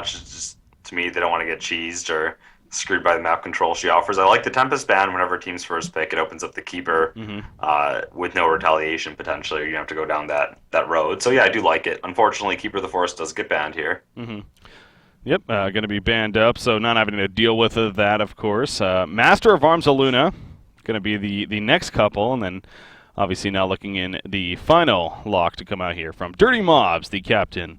much. It's just, to me, they don't want to get cheesed or screwed by the map control she offers. I like the Tempest ban whenever team's first pick. It opens up the Keeper with no retaliation potentially. Or you have to go down that road. So yeah, I do like it. Unfortunately, Keeper of the Forest does get banned here. Yep, going to be banned up, so not having to deal with that, of course. Master of Arms Aluna, going to be the next couple, and then obviously now looking in the final lock to come out here from Dirty Mobs, the captain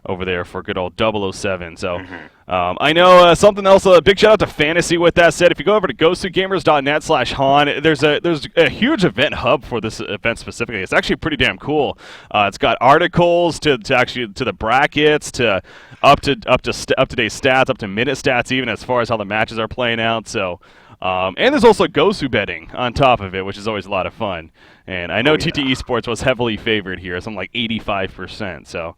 over there for good old 007. So I know something else, a big shout out to Fantasy with that said. If you go over to ghostsugamers.net/Han, there's a huge event hub for this event specifically. It's actually pretty damn cool. It's got articles to the brackets, to up to date stats, up to minute stats, even as far as how the matches are playing out. So and there's also Gosu betting on top of it, which is always a lot of fun. And I know TTE Sports was heavily favored here, something like 85%. So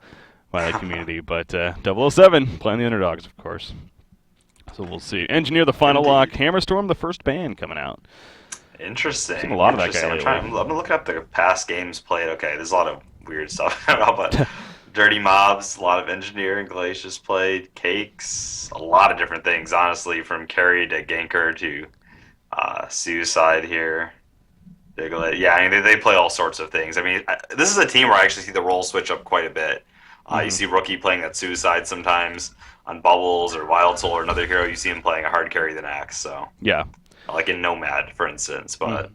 by the community, but 007 playing the underdogs, of course. So we'll see. Engineer the final lock. Hammerstorm, the first ban coming out. Interesting. Seen a lot of that guy lately. I'm looking up the past games played. Okay, there's a lot of weird stuff. I don't know, but Dirty Mobs, a lot of Engineer and Glacius played. Cakes, a lot of different things, honestly, from carry to ganker to suicide here. Yeah, I mean, they play all sorts of things. I mean, this is a team where I actually see the roles switch up quite a bit. You see Rookie playing that Suicide sometimes on Bubbles or Wild Soul or another hero. You see him playing a hard carry than Axe. So yeah, like in Nomad, for instance. But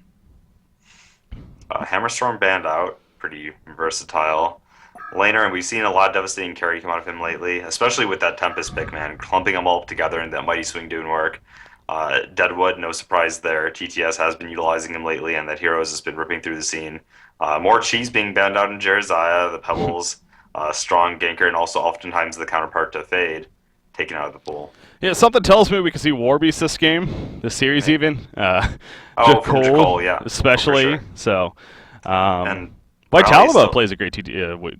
Hammerstorm banned out, pretty versatile laner, and we've seen a lot of devastating carry come out of him lately, especially with that Tempest pick, man, clumping them all up together and that Mighty Swing doing work. Deadwood, no surprise there. TTS has been utilizing him lately, and that Heroes has been ripping through the scene. More cheese being banned out in Jeremiah, the Pebbles. Strong ganker, and also oftentimes the counterpart to Fade taken out of the pool. Yeah, something tells me we could see Warbeast this game, this series even. From Jakol, yeah. Especially. Sure. So, and Vitalaba plays a great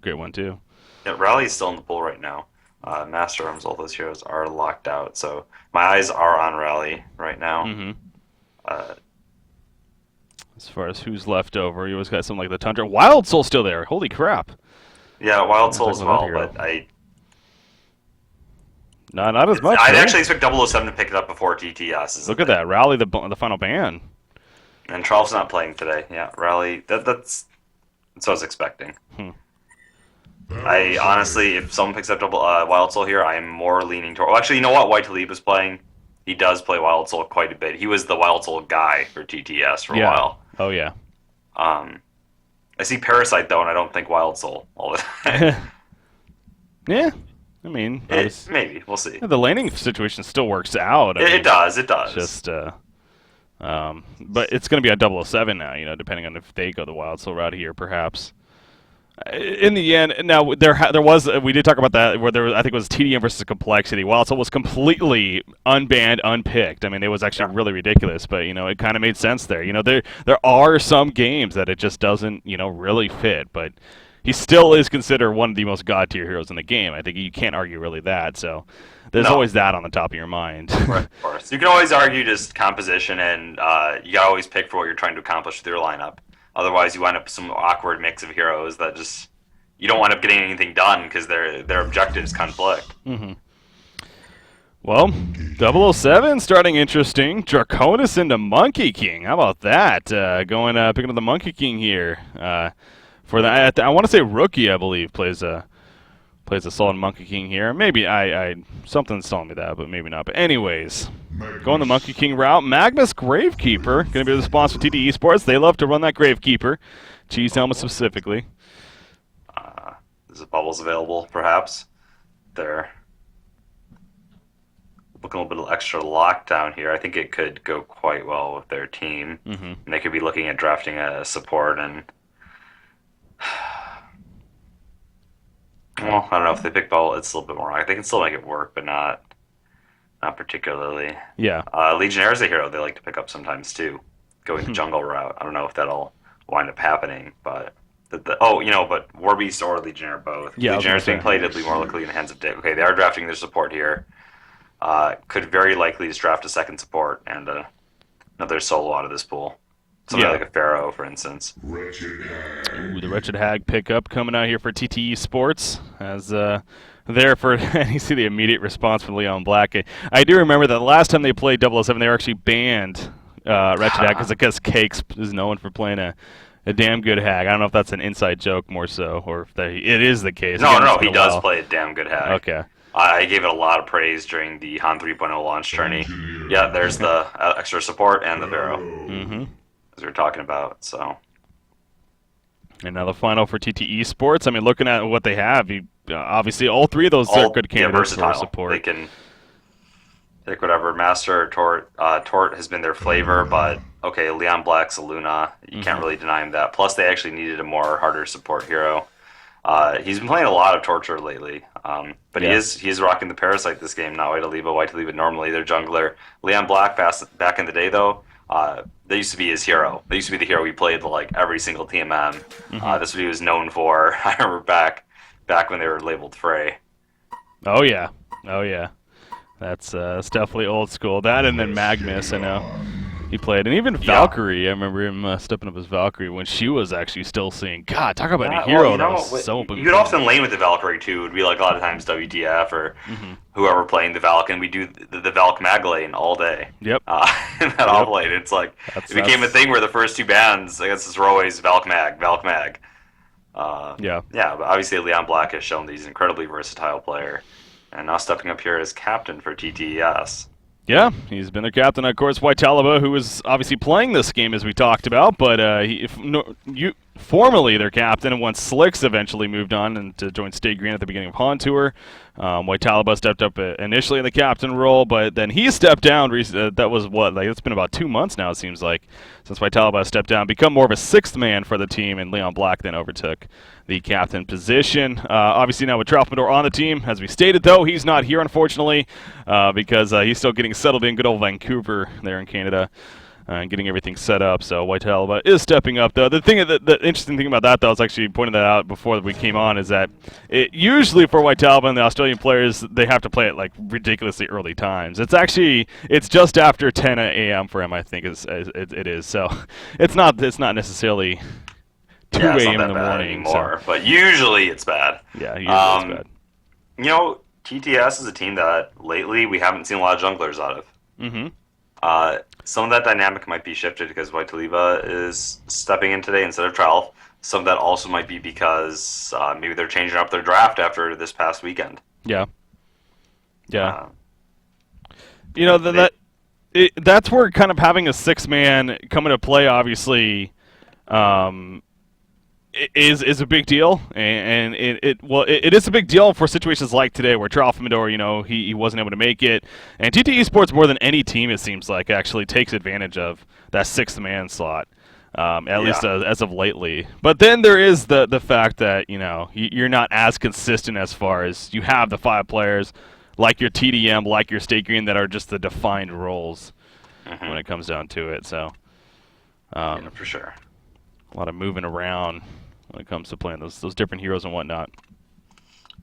great one too. Yeah, Rally's still in the pool right now. Master Arms, all those heroes are locked out. So my eyes are on Rally right now. As far as who's left over, you always got something like the Tundra. Wild Soul still there. Holy crap. Yeah, Wild Soul as well, but not as much. I'd actually expect 007 to pick it up before TTS. Look at that. Rally, the final ban. And Charles not playing today. Yeah, Rally, that's what I was expecting. I honestly, if someone picks up Wild Soul here, I'm more leaning toward... Well, actually, you know what? White Talib is playing. He does play Wild Soul quite a bit. He was the Wild Soul guy for TTS for a while. Oh, yeah. I see Parasite, though, and I don't think Wild Soul all the time. Yeah. I mean... maybe. We'll see. The laning situation still works out. It does. Just, but it's going to be a 007 now, depending on if they go the Wild Soul route here, perhaps. In the end, now we did talk about that where I think it was TDM versus Complexity. Wild Soul was completely unbanned, unpicked. I mean, it was actually really ridiculous, but it kind of made sense there. There are some games that it just doesn't really fit, but he still is considered one of the most god tier heroes in the game. I think you can't argue really that. So there's always that on the top of your mind. Right, of course. You can always argue just composition, and you gotta always pick for what you're trying to accomplish with your lineup. Otherwise, you wind up with some awkward mix of heroes that just you don't wind up getting anything done because their objectives conflict. Well, 007 starting interesting. Draconis into Monkey King. How about that? Picking up the Monkey King here. For that, I want to say Rookie, I believe, plays a solid Monkey King here. Maybe something's telling me that, but maybe not. But anyways, going the Monkey King route. Magnus Gravekeeper going to be the sponsor of TTE Sports. They love to run that Gravekeeper. Cheese helmet specifically. Is Bubbles available, perhaps? They're looking a little bit extra lockdown here. I think it could go quite well with their team. And they could be looking at drafting a support and... Well, I don't know if they pick Bubble. It's a little bit more. They can still make it work, but not particularly. Yeah. Legionnaire is a hero they like to pick up sometimes too, going the jungle route. I don't know if that'll wind up happening, but but Warbeast or Legionnaire both. Yeah, Legionnaire's being played, it'll be more likely in the hands of Dick. Okay, they are drafting their support here. Could very likely just draft a second support and another solo out of this pool. Something like a Pharaoh, for instance. The Wretched Hag pickup coming out here for TTE Sports. Has there for, and you see the immediate response from Leon Black. I do remember that the last time they played 007, they were actually banned Wretched Hag because I guess Cakes is known for playing a damn good hag. I don't know if that's an inside joke more so, or if it is the case. No, Again, no, it's been he a does while. play a damn good hag. Okay. I gave it a lot of praise during the Han 3.0 launch tourney. Yeah, there's the extra support and the Pharaoh, Mm-hmm. as we were talking about. So, And now the final for TteS Sports. I mean, looking at what they have, obviously all three of those are good candidates for support. They can pick whatever. Master or Tort. Tort has been their flavor, but okay, Leon Black's a Luna. You can't really deny him that. Plus, they actually needed a harder support hero. He's been playing a lot of Torture lately, but Yeah. he is rocking the Parasite this game now. White to leave it normally their jungler. Leon Black back in the day though, they used to be his hero. They used to be the hero he played like every single TMM. That's what he was known for. I remember back when they were labeled Frey. Oh yeah, oh yeah. That's definitely old school. That and then Magnus, I know he played, and even Valkyrie. I remember him stepping up as Valkyrie when she was actually still seeing. God, talk about a hero that was so. You could often lane with the Valkyrie too. It would be like a lot of times WTF or whoever playing the Valk, and we do the Valk mag lane all day. Yep. In that off lane, it's like it became a thing where the first two bans, I guess, this were always Valk mag. Yeah. Yeah, but obviously Leon Black has shown that he's an incredibly versatile player, and now stepping up here as captain for TteS. Yeah, he's been their captain. Of course, White who is obviously playing this game as we talked about, but formerly their captain, and once Slicks eventually moved on and to join State Green at the beginning of Han Tour, White stepped up initially in the captain role, but then he stepped down. That was it's been about 2 months now, it seems like, since White stepped down, become more of a sixth man for the team, and Leon Black then overtook the captain position. Obviously now with Tralfamador on the team, as we stated though, he's not here unfortunately because he's still getting settled in good old Vancouver there in Canada. And getting everything set up, so White is stepping up. Though the interesting thing about that, though, I was actually pointing that out before we came on, is that usually for White and the Australian players, they have to play at like ridiculously early times. It's just after 10 a.m. for him, I think it is. So it's not necessarily 2 a.m. in the morning anymore, but usually it's bad. Yeah, usually it's bad. You know, TteS is a team that lately we haven't seen a lot of junglers out of. Mm-hmm. Some of that dynamic might be shifted because White is stepping in today instead of Tralf. Some of that also might be because maybe they're changing up their draft after this past weekend. Yeah. Yeah. That's where kind of having a six-man come into play, obviously, is a big deal, and it is a big deal for situations like today where Tralfamador, he wasn't able to make it, and TteS Sports more than any team, it seems like, actually takes advantage of that sixth man slot, at least as of lately. But then there is the fact that you're not as consistent as far as you have the 5 players like your TDM, like your State Green, that are just the defined roles when it comes down to it. So for sure. A lot of moving around when it comes to playing those different heroes and whatnot.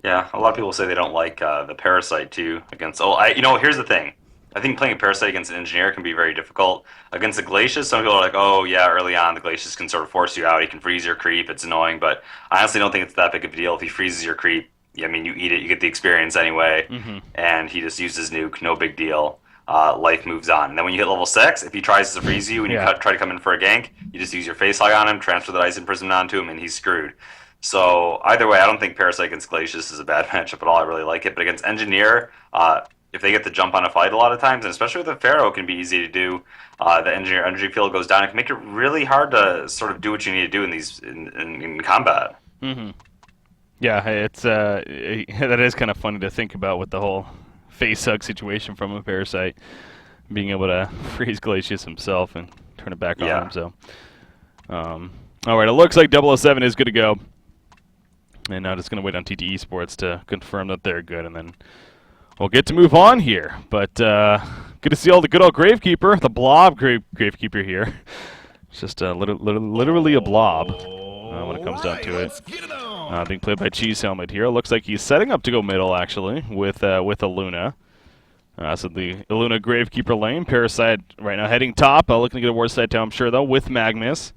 Yeah, a lot of people say they don't like the Parasite too against. Here's the thing. I think playing a Parasite against an Engineer can be very difficult. Against the Glacius, some people are like, oh yeah, early on the Glacius can sort of force you out. He can freeze your creep. It's annoying, but I honestly don't think it's that big of a deal if he freezes your creep. I mean, you eat it, you get the experience anyway, and he just uses nuke, no big deal. Life moves on. And then when you hit level 6, if he tries to freeze you and you try to come in for a gank, you just use your face hog on him, transfer that Ice Imprisonment onto him, and he's screwed. So either way, I don't think Parasite against Glacius is a bad matchup at all. I really like it. But against Engineer, if they get to jump on a fight a lot of times, and especially with the Pharaoh, it can be easy to do. The Engineer energy field goes down. It can make it really hard to sort of do what you need to do in combat. Mm-hmm. Yeah, it's that is kind of funny to think about with the whole face hug situation from a Parasite being able to freeze Glacius himself and turn it back on him. So, all right, it looks like 007 is good to go, and now just going to wait on TteS Sports to confirm that they're good, and then we'll get to move on here. But good to see all the good old Gravekeeper, the blob Gravekeeper here. It's just literally a blob when it comes down to it. Being played by Cheese Helmet here. Looks like he's setting up to go middle, actually, with Illuna. So the Illuna Gravekeeper lane. Parasite right now heading top. Looking to get a ward side down, I'm sure, though, with Magnus.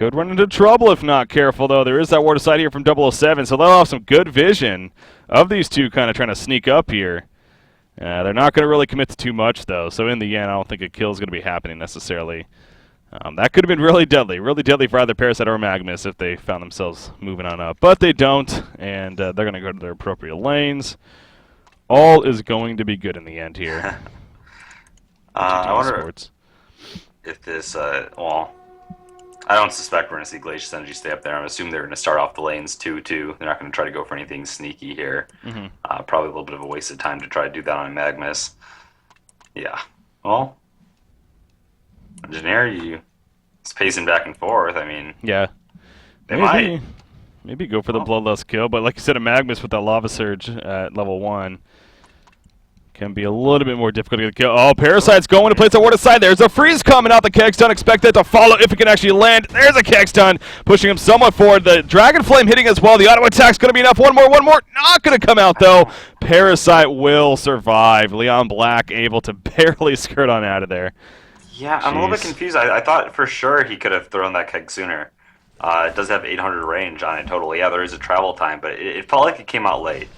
Could run into trouble if not careful, though. There is that ward aside here from 007, so they'll have some good vision of these two kind of trying to sneak up here. They're not going to really commit to too much, though, so in the end, I don't think a kill is going to be happening necessarily. That could have been really deadly for either Parasite or Magnus if they found themselves moving on up. But they don't, and they're going to go to their appropriate lanes. All is going to be good in the end here. I wonder if this, well, I don't suspect we're going to see Glacius Energy stay up there. I'm assuming they're going to start off the lanes 2-2. They're not going to try to go for anything sneaky here. Probably a little bit of a waste of time to try to do that on Magnus. Yeah, well, Engineer, it's pacing back and forth. I mean, yeah, they maybe go for the Bloodlust kill, but like you said, a Magnus with that Lava Surge at level 1 can be a little bit more difficult to get the kill. Oh, Parasite's going to place a ward aside. There's a freeze coming out. The Kegstun, expect that to follow if it can actually land. There's a Kegstun, pushing him somewhat forward. The Dragon Flame hitting as well. The auto attack's going to be enough. One more. Not going to come out, though. Parasite will survive. Leon Black able to barely skirt on out of there. Yeah, I'm a little bit confused. I thought for sure he could have thrown that keg sooner. It does have 800 range on it total. Yeah, there is a travel time, but it felt like it came out late.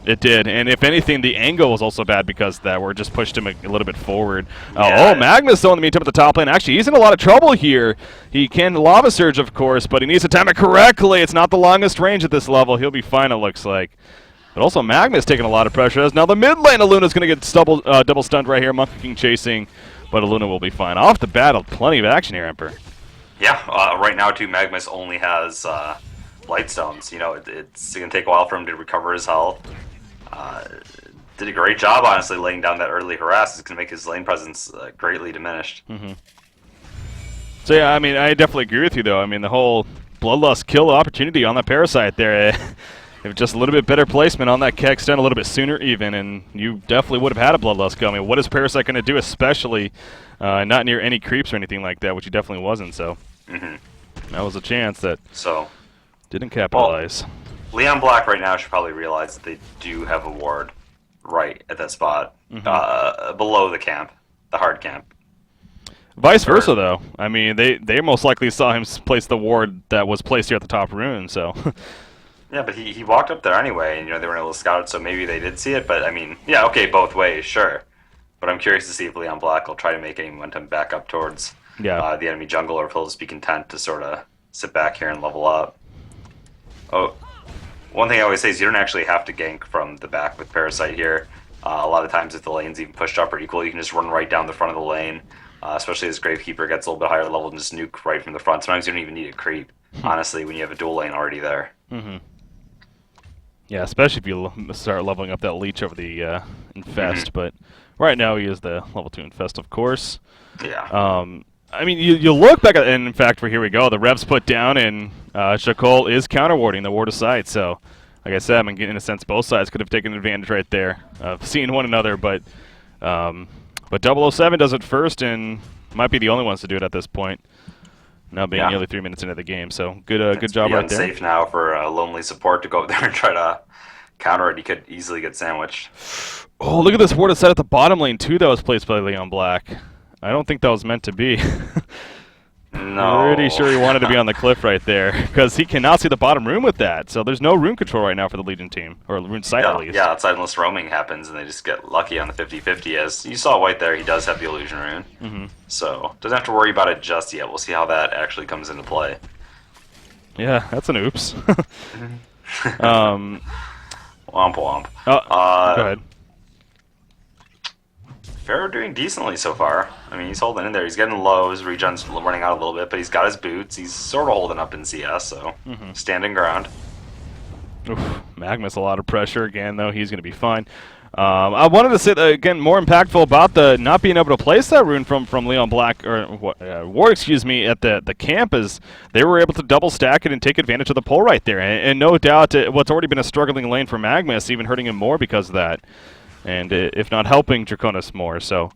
It did, and if anything, the angle was also bad because that word just pushed him a little bit forward. Yeah. Oh, Magnus though in the meantime at the top lane. Actually, he's in a lot of trouble here. He can Lava Surge, of course, but he needs to time it correctly. It's not the longest range at this level. He'll be fine, it looks like. But also Magnus taking a lot of pressure. As now the mid lane, Aluna's going to get double stunned right here. Monkey King chasing, but Aluna will be fine. Off the bat, plenty of action here, Emperor. Yeah, right now, too, Magnus only has Lightstones. You know, it's going to take a while for him to recover his health. Did a great job, honestly, laying down that early harass. It's going to make his lane presence greatly diminished. So, yeah, I mean, I definitely agree with you, though. I mean, the whole Bloodlust kill opportunity on that Parasite there, if just a little bit better placement on that Kegstun a little bit sooner even, and you definitely would have had a Bloodlust kill. I mean, what is Parasite going to do, especially not near any creeps or anything like that, which he definitely wasn't, so that was a chance that didn't capitalize. Well, Leon Black right now should probably realize that they do have a ward right at that spot below the camp, the hard camp. Vice versa, though. I mean, they most likely saw him place the ward that was placed here at the top rune, so... Yeah, but he walked up there anyway, and they weren't able to scout it, so maybe they did see it, but I mean, yeah, okay, both ways, sure. But I'm curious to see if Leon Black will try to make any momentum back up towards the enemy jungle, or if he'll just be content to sort of sit back here and level up. Oh, one thing I always say is you don't actually have to gank from the back with Parasite here. A lot of times if the lane's even pushed up or equal, you can just run right down the front of the lane, especially as Gravekeeper gets a little bit higher level and just nuke right from the front. Sometimes you don't even need a creep, honestly, when you have a dual lane already there. Yeah, especially if you start leveling up that leech over the Infest, but right now he is the level 2 Infest, of course. Yeah. I mean, you look back at, and in fact, here we go. The Rev's put down, and Shakol is counter-warding the ward aside. So, like I said, I mean, in a sense, both sides could have taken advantage right there of seeing one another. But 007 does it first, and might be the only ones to do it at this point. Now being nearly 3 minutes into the game, so good job right there. It's safe now for Lonely Support to go up there and try to counter it. He could easily get sandwiched. Oh, look at this ward aside at the bottom lane too. That was placed by Leon Black. I don't think that was meant to be. No. Pretty sure he wanted to be on the cliff right there, because he cannot see the bottom room with that. So there's no rune control right now for the Legion team, or rune sight at least. Yeah, outside unless roaming happens and they just get lucky on the 50-50. As you saw White there, he does have the illusion rune. So doesn't have to worry about it just yet. We'll see how that actually comes into play. Yeah, that's an oops. Womp womp. Go ahead. Pharaoh doing decently so far. I mean, he's holding in there. He's getting low. His regen's running out a little bit, but he's got his boots. He's sort of holding up in CS, so standing ground. Oof, Magnus, a lot of pressure again, though. He's going to be fine. I wanted to say, that, again, more impactful about the not being able to place that rune from Leon Black, or Ward, excuse me, at the camp, is they were able to double stack it and take advantage of the pull right there. And no doubt, what's already been a struggling lane for Magnus, even hurting him more because of that. And if not helping Draconis more. So,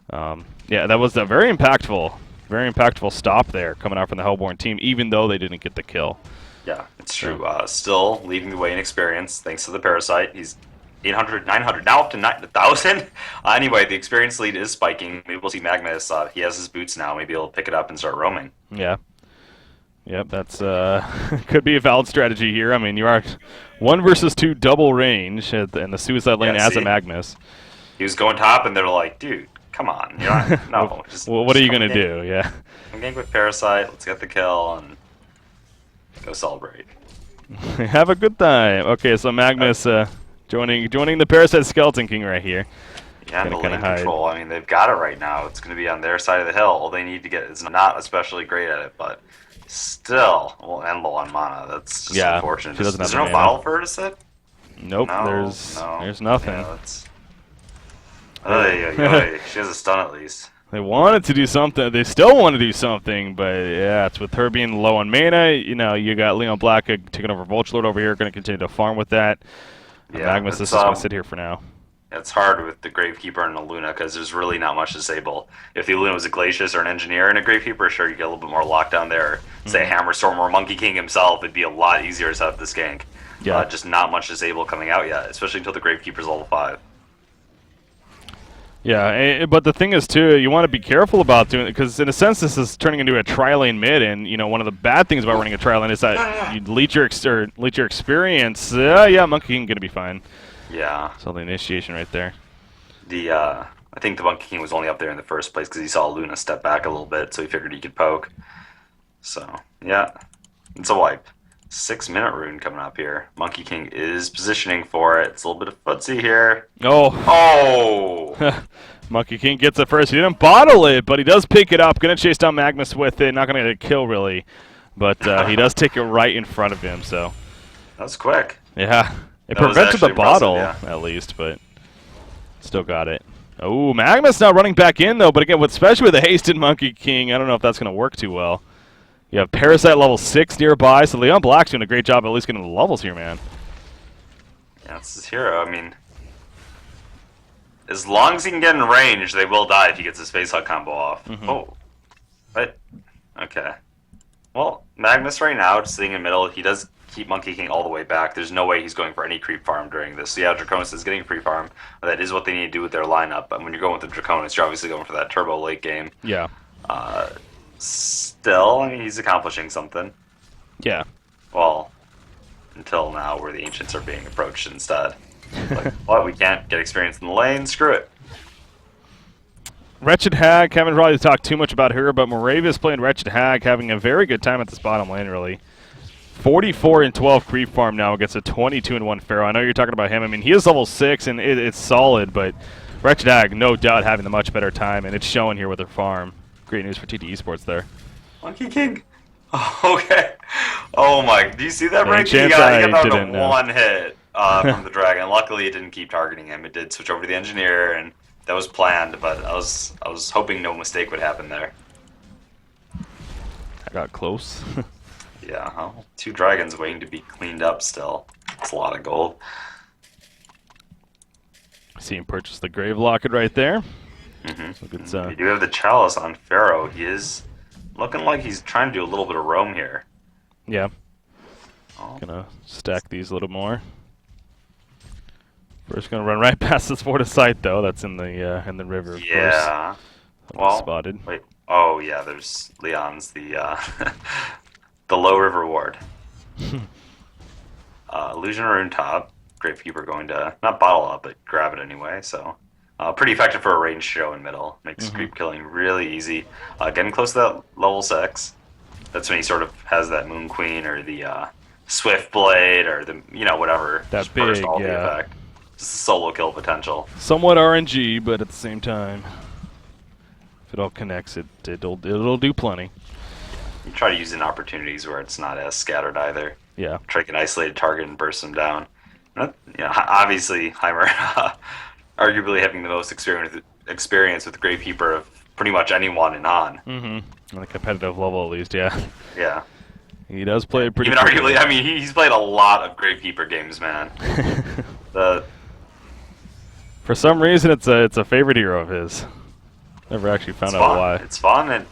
yeah, that was a very impactful stop there coming out from the Hellborn team, even though they didn't get the kill. Yeah, it's true. Still leading the way in experience, thanks to the Parasite. He's 800, 900, now up to 1,000. Anyway, the experience lead is spiking. Maybe we'll see Magnus. He has his boots now. Maybe he'll pick it up and start roaming. Yeah. Yep, that's could be a valid strategy here. I mean, you are 1 versus 2 double range in the suicide lane Yeah, as a see? Magnus. He was going top, and they're like, dude, come on. You're not, no, What are just you come gonna gank, do? Yeah. come gank with Parasite. Let's get the kill and go celebrate. Have a good time. Okay, so Magnus joining the Parasite Skeleton King right here. Yeah, and the Gonna lane hide. control. I mean, they've got it right now. It's going to be on their side of the hill. All they need to get is not especially great at it, but still, well, and low on mana. That's just Yeah, unfortunate. she doesn't Is have there the no mana. bottle for her to sit? Nope, No, there's nothing. Yeah, that's... She has a stun at least. They wanted to do something. They still want to do something, but yeah, it's with her being low on mana. You know, you got Leon Black taking over Vulture Lord over here, going to continue to farm with that. Yeah, Magnus is just going to sit here for now. It's hard with the Gravekeeper and the Luna because there's really not much to disable. If the Luna was a Glacius or an Engineer and a Gravekeeper, sure, you get a little bit more lockdown there. Say Hammerstorm or Monkey King himself, it'd be a lot easier to set up this gank. Yeah. Just not much disable coming out yet, especially until the Gravekeeper's level 5. Yeah, but the thing is, too, you want to be careful about doing it, because in a sense this is turning into a tri-lane mid, and, you know, one of the bad things about running a tri-lane is that you leech your experience. Yeah, Monkey King going to be fine. Yeah. So the initiation right there. I think the Monkey King was only up there in the first place because he saw Luna step back a little bit, so he figured he could poke. So, yeah, it's a wipe. 6-minute rune coming up here. Monkey King is positioning for it. It's a little bit of footsie here. Oh! Monkey King gets it first. He didn't bottle it, but he does pick it up. Going to chase down Magnus with it. Not going to get a kill, really. But he does take it right in front of him, so. That was quick. Yeah. It That was prevented the actually bottle, impressive, at least, but still got it. Oh, Magnus now running back in, though. But again, especially with the hasted Monkey King, I don't know if that's going to work too well. You have Parasite level 6 nearby, so Leon Black's doing a great job at least getting the levels here, man. Yeah, it's his hero. I mean, as long as he can get in range, they will die if he gets his face hug combo off. Oh, what? Okay. Well, Magnus right now, just sitting in the middle, he does keep Monkey King all the way back. There's no way he's going for any creep farm during this. So yeah, Draconis is getting free farm. That is what they need to do with their lineup. But when you're going with the Draconis, you're obviously going for that turbo late game. Yeah. Still, I mean, he's accomplishing something. Yeah. Well, until now, where the Ancients are being approached instead. Like, what? We can't get experience in the lane? Screw it. Wretched Hag, haven't probably talked too much about her, but Moravia's playing Wretched Hag, having a very good time at this bottom lane, really. 44 and 12 creep farm now against a 22 and 1 Pharaoh. I know you're talking about him. I mean, he is level 6, and it's solid, but Wretched Hag, no doubt, having the much better time, and it's showing here with her farm. Great news for TteS Esports there. Monkey King. Okay. Oh my! Do you see that, Any Frankie? chance He I got didn't the know. one hit from the dragon. Luckily, it didn't keep targeting him. It did switch over to the engineer, and that was planned. But I was hoping no mistake would happen there. I got close. Yeah, well, 2 dragons waiting to be cleaned up still. It's a lot of gold. See him purchase the Grave Locket right there. We do have the Chalice on Pharaoh. He is looking like he's trying to do a little bit of roam here. Yeah. Oh. Gonna stack these a little more. First, gonna run right past this fortified though. That's in the river, of course. Yeah. Well, spotted. wait. Oh yeah, there's Leon's the the low river ward. Illusion Rune top. Gravekeeper going to not bottle up, but grab it anyway. So pretty effective for a ranged show in middle. Makes creep killing really easy. Getting close to that level 6. That's when he sort of has that Moon Queen or the Swift Blade or the whatever. That just burst big, all the yeah. effect. Just a solo kill potential. Somewhat RNG, but at the same time, if it all connects, it'll do plenty. You try to use it in opportunities where it's not as scattered either. Yeah. Try to get an isolated target and burst them down. Obviously, Heimer, arguably having the most experience with Gravekeeper of pretty much anyone in Han. On a competitive level, at least, yeah. Yeah. He does play pretty. Even arguably, I mean, he's played a lot of Gravekeeper games, man. For some reason, it's a favorite hero of his. Never actually found out why. It's fun. It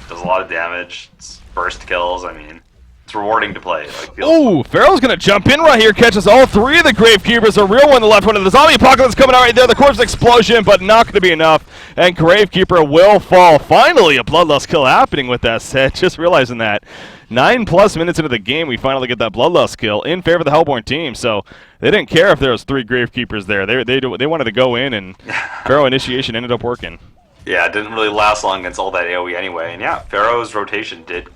does a lot of damage. It's burst kills. I mean, it's rewarding to play. Like, Ooh, Pharaoh's gonna jump in right here, catches all 3 of the Gravekeepers. A real one, the left one of the zombie apocalypse coming out right there. The corpse explosion, but not gonna be enough. And Gravekeeper will fall. Finally, a bloodlust kill happening with that set. Just realizing that. 9+ minutes into the game, we finally get that Bloodlust kill in favor of the Hellborn team. So they didn't care if there was 3 Gravekeepers there. They wanted to go in, and Pharaoh initiation ended up working. Yeah, it didn't really last long against all that AoE anyway. And yeah, Pharaoh's rotation did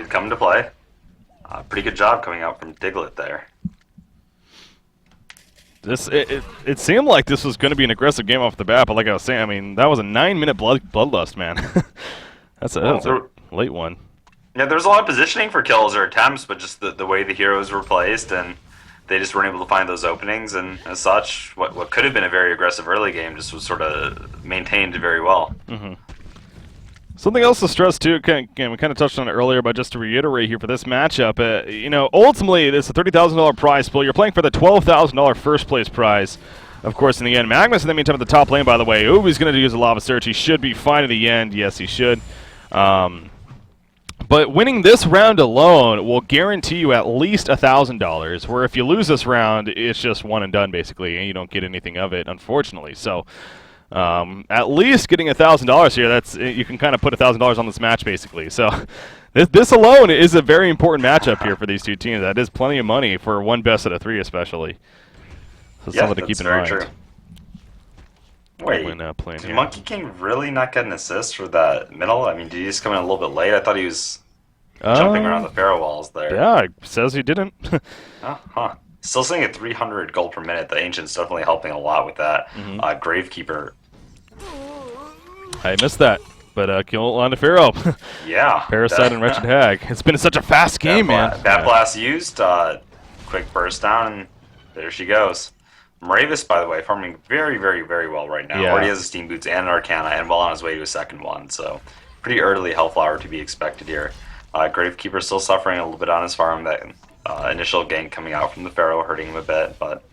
come into play. Pretty good job coming out from Diglett there. It seemed like this was going to be an aggressive game off the bat, but like I was saying, I mean, that was a 9-minute Bloodlust, man. That's a late one. Yeah, there was a lot of positioning for kills or attempts, but just the way the heroes were placed, and they just weren't able to find those openings, and as such, what could have been a very aggressive early game just was sort of maintained very well. Mm-hmm. Something else to stress too, again, we kind of touched on it earlier, but just to reiterate here for this matchup, ultimately this is a $30,000 prize pool. You're playing for the $12,000 first place prize. Of course, in the end, Magnus in the meantime at the top lane, by the way. Ooh, he's going to use a Lava Surge. He should be fine in the end. Yes, he should. But winning this round alone will guarantee you at least $1,000, where if you lose this round, it's just one and done, basically, and you don't get anything of it, unfortunately. So at least getting $1,000 here, you can kind of put $1,000 on this match, basically. So this alone is a very important matchup here for these two teams. That is plenty of money for one best out of 3, especially. So something to keep in mind. True. Wait, did Monkey King really not get an assist for that middle? I mean, did he just come in a little bit late? I thought he was jumping around the Pharaoh walls there. Yeah, it says he didn't. Still sitting at 300 gold per minute. The Ancient's definitely helping a lot with that. Gravekeeper. I missed that, but kill on the Pharaoh. Yeah. Parasite and Wretched Hag. It's been such a fast game, man. Bat Blast used, quick burst down, and there she goes. Moravis, by the way, farming very, very, very well right now. Already has a Steam Boots and an Arcana, and well on his way to a second one. So pretty early Hellflower to be expected here. Gravekeeper still suffering a little bit on his farm. That initial gank coming out from the Pharaoh hurting him a bit, but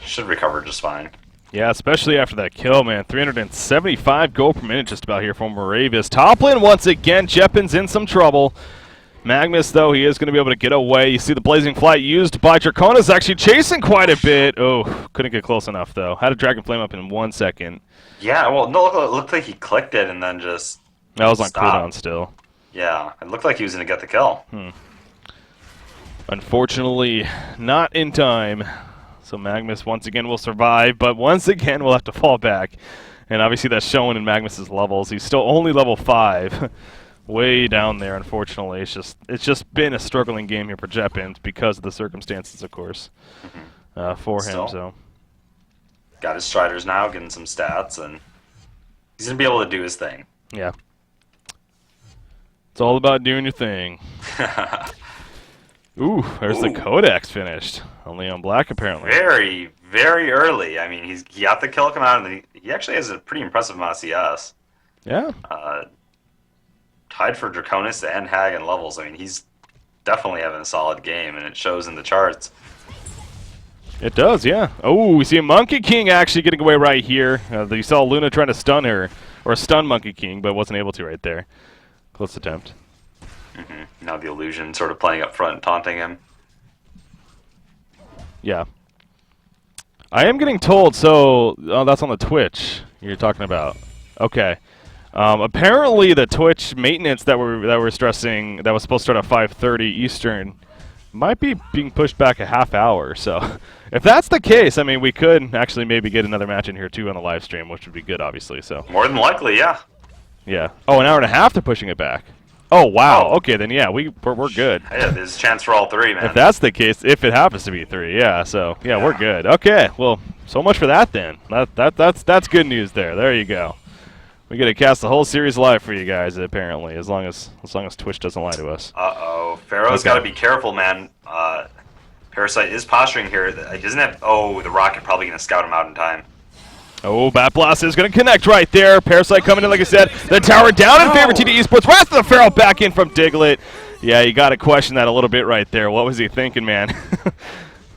should recover just fine. Yeah, especially after that kill, man. 375 gold per minute just about here from Moravis. Top lane once again. Jeppin's in some trouble. Magnus, though, he is going to be able to get away. You see the Blazing Flight used by Draconis, actually chasing quite a bit. Oh, couldn't get close enough, though. Had a Dragon Flame up in 1 second. Yeah, well, no, it looked like he clicked it and then just that was on cooldown still. Yeah, it looked like he was going to get the kill. Unfortunately, not in time. So Magnus, once again, will survive, but once again, will have to fall back. And obviously, that's shown in Magnus's levels. He's still only level 5. Way down there, unfortunately. It's just been a struggling game here for Jeppins because of the circumstances, of course, for him. So got his Striders now, getting some stats, and he's gonna be able to do his thing. Yeah, it's all about doing your thing. Ooh, there's the Codex finished. Only on black, apparently. Very, very early. I mean, he got the kill come out, and he actually has a pretty impressive amount of CS. Yeah. Tied for Draconis and Hag in levels. I mean, he's definitely having a solid game, and it shows in the charts. It does, yeah. Oh, we see Monkey King actually getting away right here. You saw Luna trying to stun her, or stun Monkey King, but wasn't able to right there. Close attempt. Now the illusion sort of playing up front, taunting him. Yeah. I am getting told, so that's on the Twitch you're talking about. Okay. Apparently, the Twitch maintenance that we're stressing that was supposed to start at 5:30 Eastern might be being pushed back a half hour. So, if that's the case, I mean, we could actually maybe get another match in here too on the live stream, which would be good, obviously. So more than likely, yeah. Yeah. Oh, an hour and a half they're pushing it back. Oh wow. Okay, then yeah, we're good. Yeah, there's a chance for all 3, man. If that's the case, if it happens to be 3, yeah. So yeah, we're good. Okay. Well, so much for that then. That's good news there. There you go. We get to cast the whole series live for you guys, apparently, as long as Twitch doesn't lie to us. Pharaoh's got to be careful, man. Parasite is posturing here. He doesn't have. Oh, the rocket probably going to scout him out in time. Oh, Bat Blast is going to connect right there. Parasite coming in, like I said. The tower down in favor of TD Esports. Right after the Pharaoh back in from Diglett. Yeah, you got to question that a little bit right there. What was he thinking, man?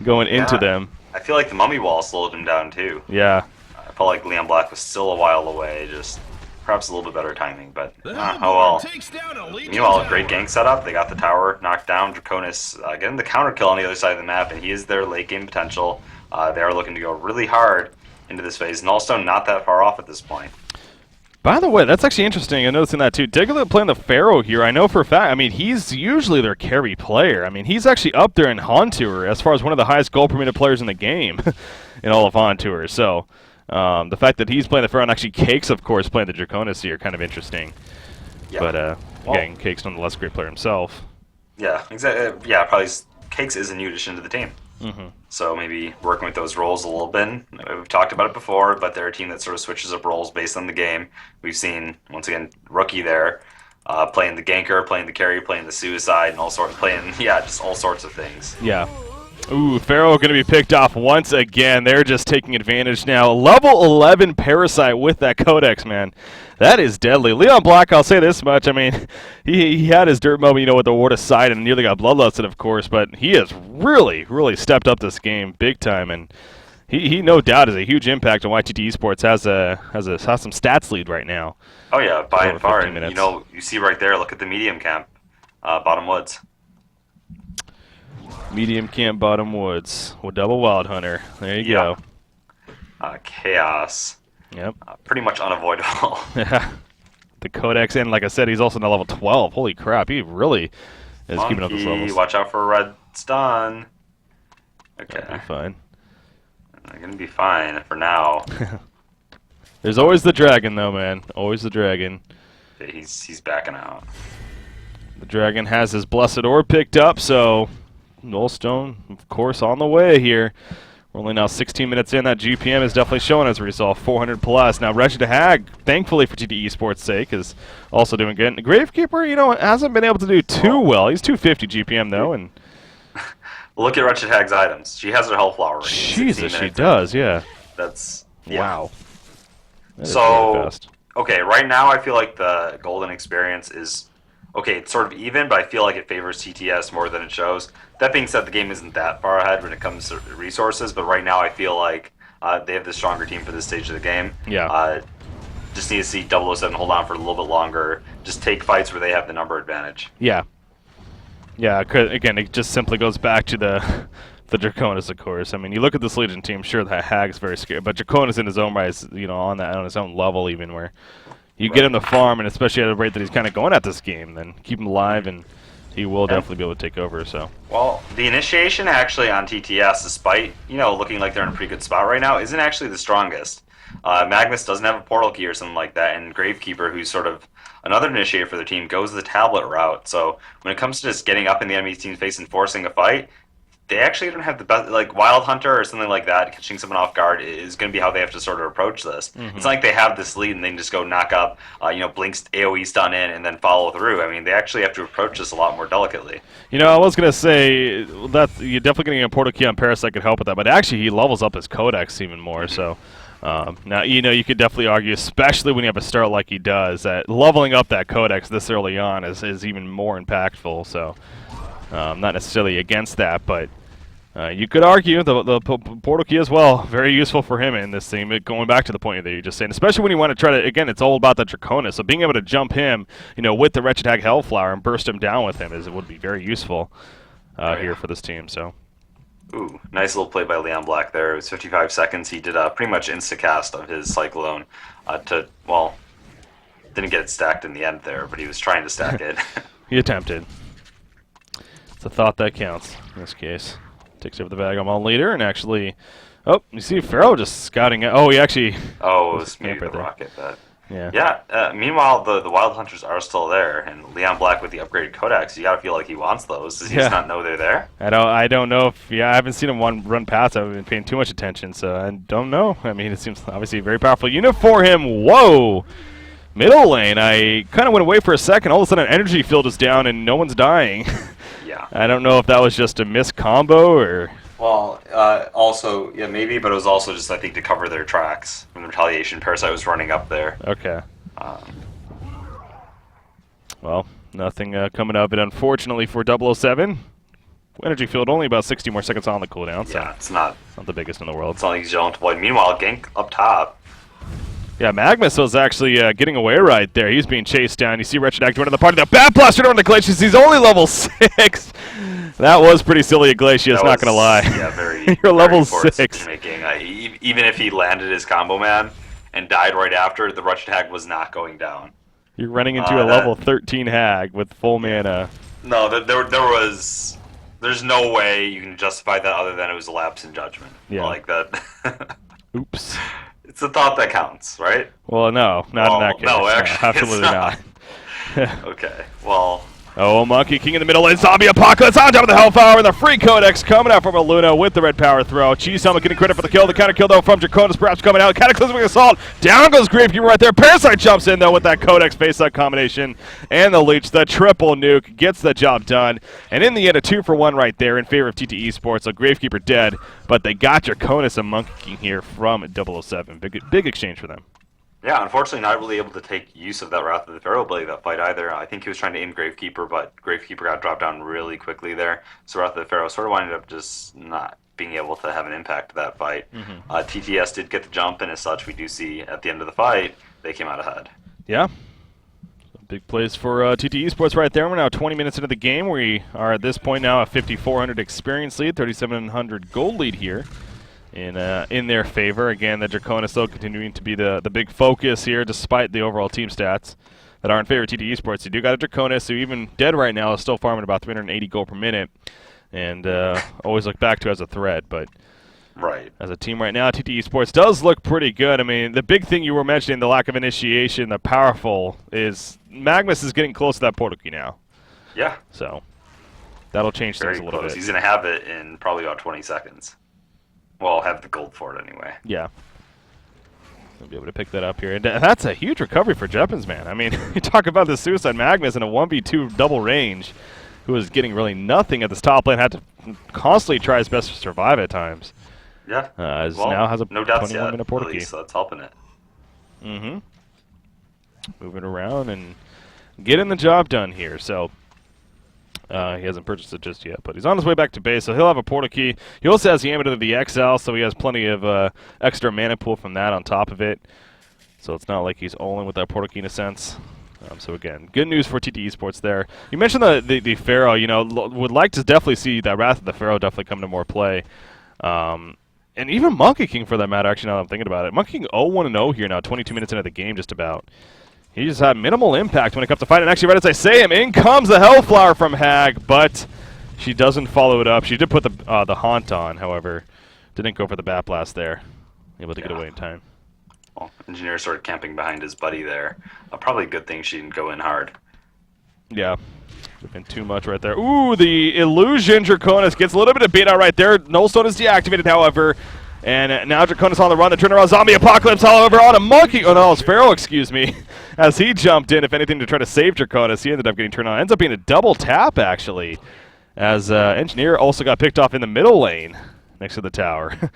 Going into them. I feel like the Mummy Wall slowed him down, too. Yeah. I felt like Leon Black was still a while away, just perhaps a little bit better timing, but oh well. Meanwhile, a great gank setup. They got the tower knocked down. Draconis getting the counter kill on the other side of the map, and he is their late game potential. They are looking to go really hard into this phase. Nullstone not that far off at this point. By the way, that's actually interesting. I'm noticing that too. Diglett playing the Pharaoh here. I know for a fact. I mean, he's usually their carry player. I mean, he's actually up there in Han Tour as far as one of the highest goal per minute players in the game in all of Han Tour. So the fact that he's playing the Pharaoh and actually Cakes, of course, playing the Draconis here, kind of interesting. Yeah. But Well, again, Cakes nonetheless a great player himself. yeah, exactly. Yeah, probably Cakes is a new addition to the team. Mm-hmm. So maybe working with those roles a little bit. We've talked about it before, but they're a team that sort of switches up roles based on the game. We've seen, once again, Rookie there playing the ganker, playing the carry, playing the suicide, and all sorts, playing, yeah, just all sorts of things. Yeah. Ooh, Pharaoh going to be picked off once again. They're just taking advantage now. Level 11 Parasite with that Codex, man. That is deadly. Leon Black, I'll say this much. I mean, he had his dirt moment, you know, with the Ward aside and nearly got bloodlusted, of course, but he has really, really stepped up this game big time, and he no doubt has a huge impact on why TteS Esports has some stats lead right now. Oh, yeah, by and far. And, minutes. you know, you see right there, look at the medium camp, bottom woods. Medium camp, bottom woods, with double Wild Hunter. There you go. Chaos. Yep. Pretty much unavoidable. Yeah. The Codex, and like I said, he's also now level 12. Holy crap, he really is keeping up this level. Watch out for a red stun. Okay. That'll be fine. They're going to be fine for now. There's always the dragon, though, man. Always the dragon. Okay, he's backing out. The dragon has his blessed orb picked up, so Nullstone, of course, on the way here. We're only now 16 minutes in. That GPM is definitely showing as a result, 400 plus. Now, Wretched Hag, thankfully for TteS Esports' sake, is also doing good. And Gravekeeper, you know, hasn't been able to do too well. He's 250 GPM, though, and Look at Wretched Hag's items. She has her Hellflower ring. Jesus, she does, yeah. That's... Yeah. Wow. That is So, really fast. okay, right now I feel like the Golden experience is... Okay, it's sort of even, but I feel like it favors TTS more than it shows. That being said, the game isn't that far ahead when it comes to resources, but right now I feel like they have the stronger team for this stage of the game. Yeah. Just need to see 007 hold on for a little bit longer. Just take fights where they have the number advantage. Yeah. Yeah, again, it just simply goes back to the Draconis, of course. I mean, you look at this Legion team, sure, that Hag's very scary, but Draconis in his own right is, you know, on his own level even, where you get him to farm, and especially at the rate that he's kind of going at this game, then keep him alive, and he will definitely be able to take over. So. Well, the initiation actually on TTS, despite, you know, looking like they're in a pretty good spot right now, isn't actually the strongest. Magnus doesn't have a portal key or something like that, and Gravekeeper, who's sort of another initiator for their team, goes the tablet route. So when it comes to just getting up in the enemy team's face and forcing a fight, they actually don't have the best, like Wild Hunter or something like that, catching someone off guard is going to be how they have to sort of approach this. Mm-hmm. It's not like they have this lead and they can just go knock up, you know, Blink's AoE stun in and then follow through. I mean, they actually have to approach this a lot more delicately. You know, I was going to say that you're definitely getting a portal key on Parasite could help with that, but actually he levels up his Codex even more, so... now, you know, you could definitely argue, especially when you have a start like he does, that leveling up that Codex this early on is even more impactful, so not necessarily against that, but you could argue the portal key as well, very useful for him in this thing, going back to the point that you're just saying, especially when you want to try to, again, it's all about the Draconis, so being able to jump him, you know, with the Wretched Hag Hellflower and burst him down with him would be very useful here for this team, so... Ooh, nice little play by Leon Black there. It was 55 seconds. He did a pretty much insta-cast of his Cyclone well, didn't get it stacked in the end there, but he was trying to stack it. He attempted. It's a thought that counts in this case. Takes over the Vagabond leader and actually... Oh, you see Pharaoh just scouting it. Oh, he actually... Oh, it was maybe right the there. rocket, but... Yeah. Yeah, meanwhile, the Wild Hunters are still there, and Leon Black with the upgraded Codex, you gotta feel like he wants those. Does he just not know they're there? I don't know if... Yeah, I haven't seen him run past. I haven't been paying too much attention, so I don't know. I mean, it seems obviously a very powerful unit for him. Whoa! Middle lane, I kind of went away for a second. All of a sudden, an energy field is down, and no one's dying. Yeah. I don't know if that was just a missed combo, or... Well, also, yeah, maybe, but it was also just, I think, to cover their tracks from the retaliation. Parasite was running up there. Okay. Well, nothing coming up, and unfortunately for 007, energy field only about 60 more seconds on the cooldown, so Yeah, it's not the biggest in the world. it's not like he's yelling to avoid. Meanwhile, Gank up top. Yeah, Magnus was actually getting away right there. He's being chased down. You see Wretched Hag joining the party. The Bat Blaster on the Glacius. He's only level 6. That was pretty silly, Glacius, not going to lie. Yeah, very. You're level very poor 6. Making. Even if he landed his combo man, and died right after, the Wretched Hag was not going down. You're running into a level 13 hag with full mana. No, there's no way you can justify that other than it was a lapse in judgment. Yeah. Like that. Oops. It's the thought that counts, right? Well, no, not in that case. No, actually, absolutely not. Okay, well. Oh, Monkey King in the middle lane, Zombie Apocalypse on top of the Hellfire, and the free Codex coming out from Luna with the red power throw. Cheese Helmet getting credit for the kill. The counter kill, though, from Draconis perhaps coming out. Cataclysmic Assault. Down goes Gravekeeper right there. Parasite jumps in, though, with that Codex face-up combination. And the Leech, the triple nuke, gets the job done. And in the end, a 2-for-1 right there in favor of TteS Esports. So Gravekeeper dead, but they got Draconis and Monkey King here from 007. Big exchange for them. Yeah, unfortunately not really able to take use of that Wrath of the Pharaoh blade that fight either. I think he was trying to aim Gravekeeper, but Gravekeeper got dropped down really quickly there. So Wrath of the Pharaoh sort of ended up just not being able to have an impact to that fight. TteS did get the jump, and as such, we do see at the end of the fight, they came out ahead. Yeah. Big plays for TteS Esports right there. We're now 20 minutes into the game. We are at this point now a 5,400 experience lead, 3,700 gold lead here. In their favor. Again, the Draconis still continuing to be the big focus here, despite the overall team stats that are in favor of TteS Esports. You do got a Draconis who, even dead right now, is still farming about 380 gold per minute, and always look back to as a threat. But as a team right now, TteS Esports does look pretty good. I mean, the big thing you were mentioning, the lack of initiation, the powerful, is Magnus is getting close to that portal key now. Yeah. So that'll change things a little bit. He's going to have it in probably about 20 seconds. Well, I'll have the gold for it anyway. Yeah. I'll be able to pick that up here. And that's a huge recovery for Jeppins, man. I mean, you talk about the Suicide Magnus in a 1v2 double range, who was getting really nothing at this top lane, had to constantly try his best to survive at times. Yeah. Now has a no doubts 21-minute portal key. So that's helping it. Moving around and getting the job done here. So he hasn't purchased it just yet, but he's on his way back to base, so he'll have a portal key. He also has the Amulet of the Exile, so he has plenty of extra mana pool from that on top of it. So it's not like he's all in with that portal key in a sense. So again, good news for TteS Esports there. You mentioned the Pharaoh. You know, would like to definitely see that Wrath of the Pharaoh definitely come to more play. And even Monkey King for that matter, actually, now that I'm thinking about it. Monkey King 0-1-0 here now, 22 minutes into the game just about. He just had minimal impact when it comes to fighting. Actually, right as I say him, in comes the Hellflower from Hag, but she doesn't follow it up. She did put the Haunt on, however. Didn't go for the Bat Blast there. Able to get away in time. Well, Engineer sort of camping behind his buddy there. Probably a good thing she didn't go in hard. Yeah. Would have been too much right there. Ooh, the Illusion Draconis gets a little bit of beat out right there. Nullstone is deactivated, however. And now Draconis on the run. The turnaround Zombie Apocalypse, however, on a Monkey. Oh, no, it's Pharaoh, excuse me. As he jumped in, if anything, to try to save Draconis. He ended up getting turned on. Ends up being a double tap, actually. As Engineer also got picked off in the middle lane next to the tower. A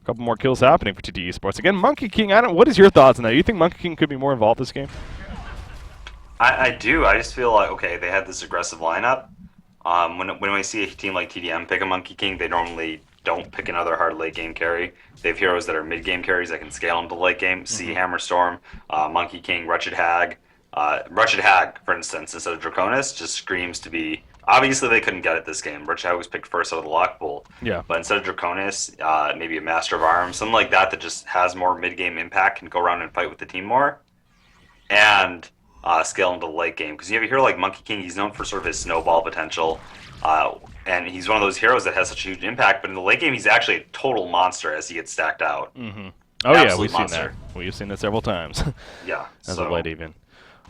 couple more kills happening for TteS Esports. Again, Monkey King, what is your thoughts on that? You think Monkey King could be more involved this game? I do. I just feel like, okay, they had this aggressive lineup. When I see a team like TDM pick a Monkey King, they normally don't pick another hard late game carry. They have heroes that are mid game carries that can scale into late game. See Hammerstorm, Monkey King, Wretched Hag. Wretched Hag, for instance, instead of Draconis, just screams to be. Obviously, they couldn't get it this game. Wretched Hag was picked first out of the lock pool. Yeah. But instead of Draconis, maybe a Master of Arms, something like that just has more mid game impact, can go around and fight with the team more, and scale into the late game. Because you have a hero like Monkey King, he's known for sort of his snowball potential. And he's one of those heroes that has such a huge impact, but in the late game, he's actually a total monster as he gets stacked out. Oh, yeah, we've seen that. We've seen it several times. Yeah. As of late, even.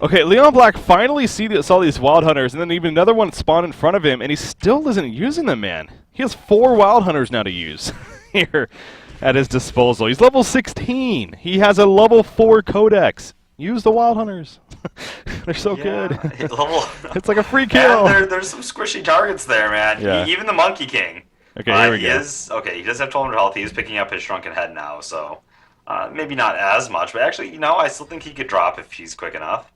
Okay, Leon Black finally saw these Wild Hunters, and then even another one spawned in front of him, and he still isn't using them, man. He has 4 Wild Hunters now to use here at his disposal. He's level 16. He has a level 4 Codex. Use the Wild Hunters. They're so good. It's like a free kill. There's some squishy targets there, man. Yeah. Even the Monkey King. Okay, here we go. He does have 1200 health. He is picking up his Shrunken Head now, so maybe not as much, but actually, I still think he could drop if he's quick enough.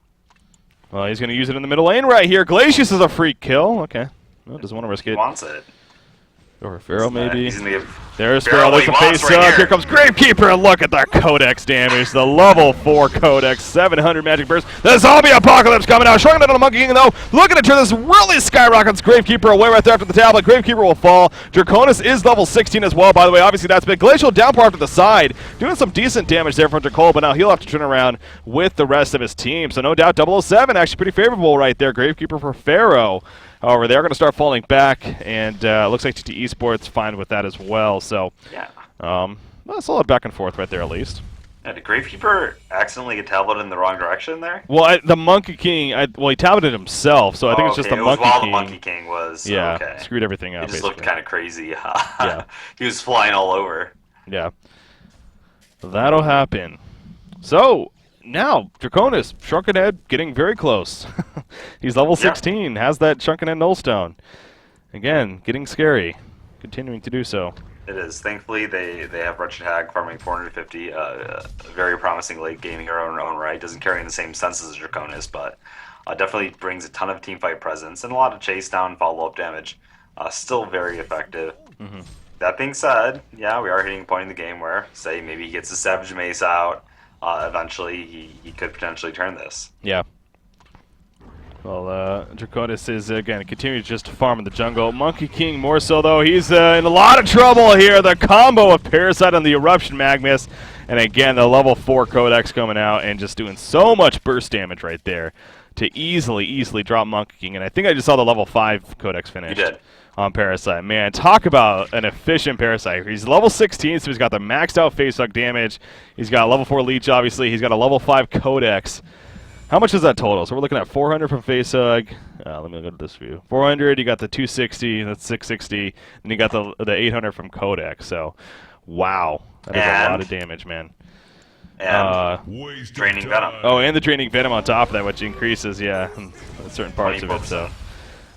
Well, he's going to use it in the middle lane right here. Glacius is a free kill. Okay. Well, doesn't want to risk it. He wants it. Or Pharaoh, maybe. He's gonna There's Pharaoh Pharaoh. what There's he the wants face right up. here. Here comes Gravekeeper, and look at the Codex damage. The level 4 Codex, 700 magic burst. The zombie apocalypse coming out. Showing down on the Monkey King, though. Looking to turn this really skyrockets Gravekeeper away right there after the tablet. Gravekeeper will fall. Draconis is level 16 as well, by the way. Obviously, that's big. Glacial downpour off to the side. Doing some decent damage there from Dracol, but now he'll have to turn around with the rest of his team. So no doubt 007 actually pretty favorable right there. Gravekeeper for Pharaoh. However, they're going to start falling back, and looks like TT Esports fine with that as well. So, yeah. Well, solid back and forth right there at least. Yeah, did Gravekeeper accidentally get tableted in the wrong direction there? Well, the Monkey King, well, he tableted himself, so I think it's just the Monkey King. While the Monkey King was, yeah, okay. Screwed everything up. He just basically looked kind of crazy. Yeah. He was flying all over. Yeah. That'll happen. So, now, Draconis, Shrunken Head, getting very close. He's level 16, has that Shrunken Head Nullstone. Again, getting scary, continuing to do so. It is. Thankfully, they have Wretched Hag farming 450. Very promising late game here on her own right. Doesn't carry in the same sense as Draconis, but definitely brings a ton of teamfight presence and a lot of chase down follow-up damage. Still very effective. Mm-hmm. That being said, yeah, we are hitting a point in the game where, say, maybe he gets his Savage Mace out. Eventually, he could potentially turn this. Yeah. Well, Draconis is, again, continuing just to farm in the jungle. Monkey King more so, though. He's in a lot of trouble here. The combo of Parasite on the Eruption Magmus. And again, the level 4 Codex coming out and just doing so much burst damage right there to easily drop Monkey King. And I think I just saw the level 5 Codex finish. You did. On Parasite. Man, talk about an efficient Parasite. He's level 16, so he's got the maxed out face hook damage. He's got a level 4 Leech, obviously. He's got a level 5 Codex. How much is that total? So we're looking at 400 from face hug. Let me go to this view. 400, you got the 260, that's 660, and you got the 800 from Codex. So, wow. That is a lot of damage, man. And Draining Venom. Oh, and the Draining Venom on top of that, which increases, yeah, certain parts of it, so.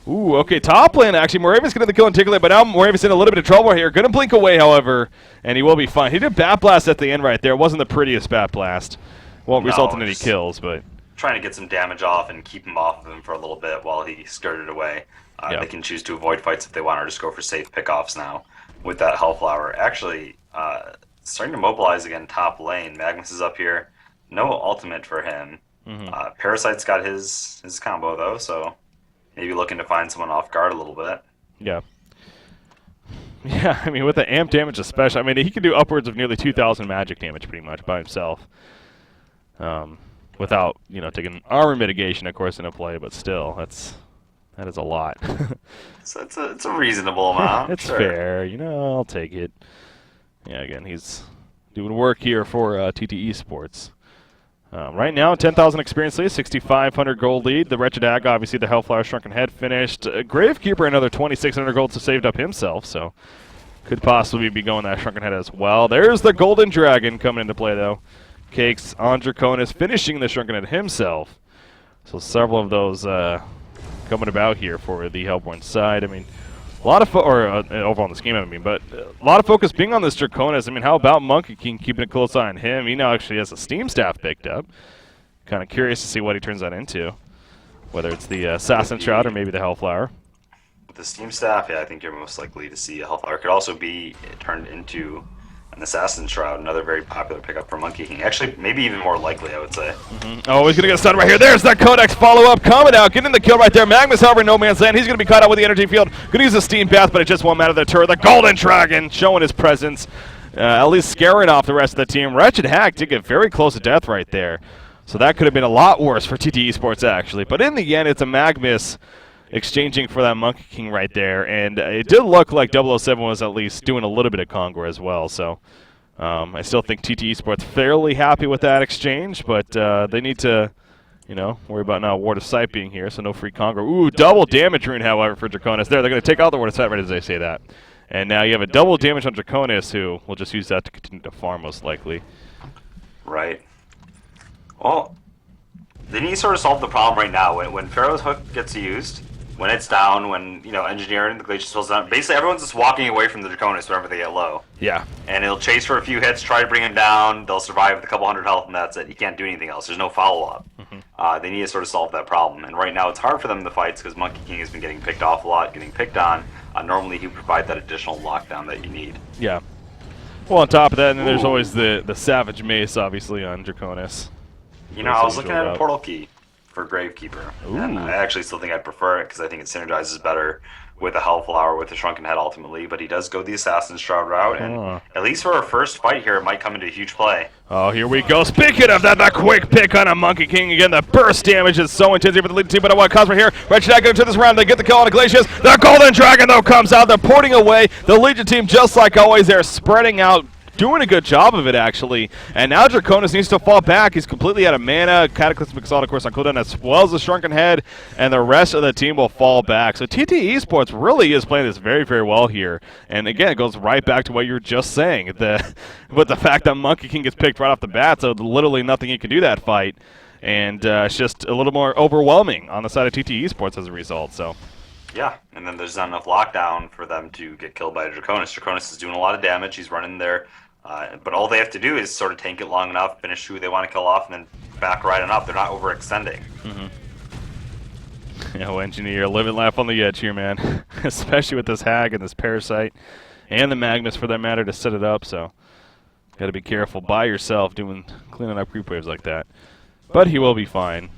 Ooh, okay, top lane, actually. Moravian's getting the kill and tickle it, but now Moravian's in a little bit of trouble here. Gonna blink away, however, and he will be fine. He did Bat Blast at the end right there. It wasn't the prettiest Bat Blast. Won't result in any kills, but... Trying to get some damage off and keep him off of him for a little bit while he skirted away. They can choose to avoid fights if they want, or just go for safe pickoffs now with that Hellflower. Actually, starting to mobilize again top lane. Magnus is up here. No ultimate for him. Parasite's got his combo, though, so... Maybe looking to find someone off guard a little bit. Yeah. Yeah, I mean, with the amp damage especially, I mean, he can do upwards of nearly 2,000 magic damage pretty much by himself. Without, taking armor mitigation, of course, into play, but still, that is a lot. So it's a reasonable amount. It's fair, I'll take it. Yeah, again, he's doing work here for TT Esports. Right now, 10,000 experience lead, 6,500 gold lead. The Wretched Hag, obviously, the Hellflower Shrunken Head finished. Gravekeeper, another 2,600 gold to saved up himself, so could possibly be going that Shrunken Head as well. There's the Golden Dragon coming into play, though. Cakes on Draconis, finishing the Shrunken Head himself. So several of those coming about here for the Hellborn side. I mean, a lot of overall in this game, but a lot of focus being on this Draconis. I mean, how about Monkey King keeping a close eye on him? He now actually has a Steam Staff picked up. Kind of curious to see what he turns that into, whether it's the Assassin Shroud or maybe the Hellflower. With the Steam Staff, yeah, I think you're most likely to see a Hellflower. Could also be turned into an Assassin Shroud, another very popular pickup for Monkey King. Actually, maybe even more likely, I would say. Oh, he's going to get stunned right here. There's that Codex follow-up coming out, getting the kill right there. Magnus, however, in no man's land. He's going to be caught out with the energy field. Going to use the Steam Bath, but it just won't matter. The turret, the Golden Dragon, showing his presence, at least scaring off the rest of the team. Wretched Hag did get very close to death right there. So that could have been a lot worse for TT Esports, actually. But in the end, it's a Magnus exchanging for that Monkey King right there. And it did look like 007 was at least doing a little bit of Conquer as well. So I still think TT Esports fairly happy with that exchange, but they need to, worry about now Ward of Sight being here, so no free Conquer. Ooh, double damage rune, however, for Draconis. They're going to take out the Ward of Sight right as they say that. And now you have a double damage on Draconis, who will just use that to continue to farm, most likely. Right. Well, they need to sort of solve the problem right now. When Pharaoh's Hook gets used, when it's down, when, Engineering, the Glacier Spell's down, basically everyone's just walking away from the Draconis whenever they get low. Yeah. And it'll chase for a few hits, try to bring him down, they'll survive with a couple hundred health, and that's it. You can't do anything else. There's no follow-up. They need to sort of solve that problem. And right now it's hard for them in the fights because Monkey King has been getting picked off a lot, getting picked on. Normally, he would provide that additional lockdown that you need. Yeah. Well, on top of that, and then there's Ooh. always the Savage Mace, obviously, on Draconis. You know, I was looking at a portal key for Gravekeeper, and I actually still think I'd prefer it because I think it synergizes better with a Hellflower with the Shrunken Head ultimately, but he does go the Assassin's Shroud route, and at least for our first fight here, it might come into huge play. Oh, here we go. Speaking of that, that quick pick on a Monkey King. Again, the burst damage is so intense here for the leading team, but what comes right here? Wretched Hag into this round. They get the kill on Glacius. The Golden Dragon, though, comes out. They're porting away. The Legion team, just like always, they're spreading out, doing a good job of it, actually. And now Draconis needs to fall back. He's completely out of mana. Cataclysmic Assault, of course, on cooldown, as well as the Shrunken Head, and the rest of the team will fall back. So TteS Esports really is playing this very, very well here. And again, it goes right back to what you were just saying, with the fact that Monkey King gets picked right off the bat, so literally nothing you can do that fight. And it's just a little more overwhelming on the side of TteS Esports as a result. So. Yeah, and then there's not enough lockdown for them to get killed by Draconis. Draconis is doing a lot of damage. He's running there. But all they have to do is sort of tank it long enough, finish who they want to kill off, and then back right on up. They're not overextending. Yeah, well, Engineer, live and laugh on the edge here, man. Especially with this Hag and this Parasite, and the Magnus for that matter to set it up. So, got to be careful by yourself cleaning up creep waves like that. But he will be fine.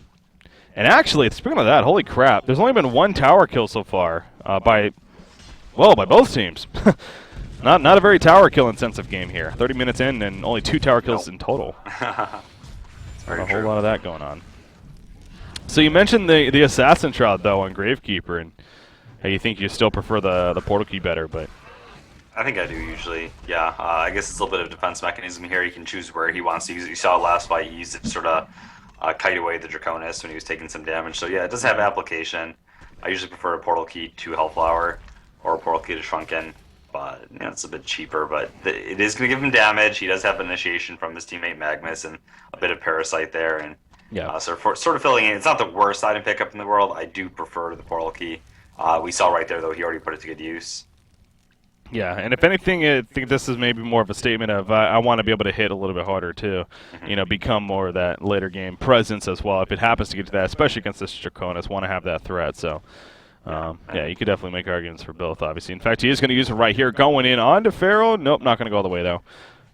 And actually, speaking of that, holy crap, there's only been one tower kill so far by both teams. Not a very tower kill intensive game here. 30 minutes in and only 2 tower kills in total. It's very a true. whole lot of that going on. So you mentioned the Assassin Shroud, though, on Gravekeeper, and hey, you think you still prefer the portal key better, but... I think I do usually, yeah. I guess it's a little bit of defense mechanism here. He can choose where he wants to use it. You saw last fight, he used it to sort of kite away the Draconis when he was taking some damage. So yeah, it does have application. I usually prefer a portal key to Hellflower or a portal key to Shrunken. But you know, it's a bit cheaper, but it is going to give him damage. He does have initiation from his teammate Magnus and a bit of Parasite there, and yeah. So sort of filling in. It's not the worst item pickup in the world. I do prefer the portal key. We saw right there though he already put it to good use. Yeah, and if anything, I think this is maybe more of a statement of I want to be able to hit a little bit harder too. You know, become more of that later game presence as well. If it happens to get to that, especially against this Draconis, want to have that threat. So. Yeah, you could definitely make arguments for both, obviously. In fact, he is going to use it right here, going in onto Pharaoh. Nope, not going to go all the way, though.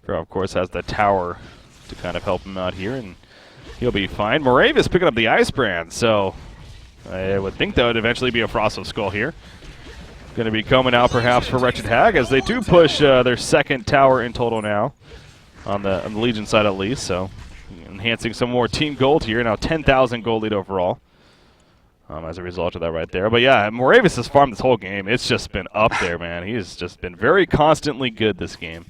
Pharaoh, of course, has the tower to kind of help him out here, and he'll be fine. Moravius picking up the Ice Brand, so I would think that would eventually be a Frost of Skull here. Going to be coming out, perhaps, for Wretched Hag, as they do push their second tower in total now, on the Legion side at least, so enhancing some more team gold here. Now 10,000 gold lead overall. As a result of that right there. But yeah, Moravius has farmed this whole game. It's just been up there, man. He's just been very constantly good this game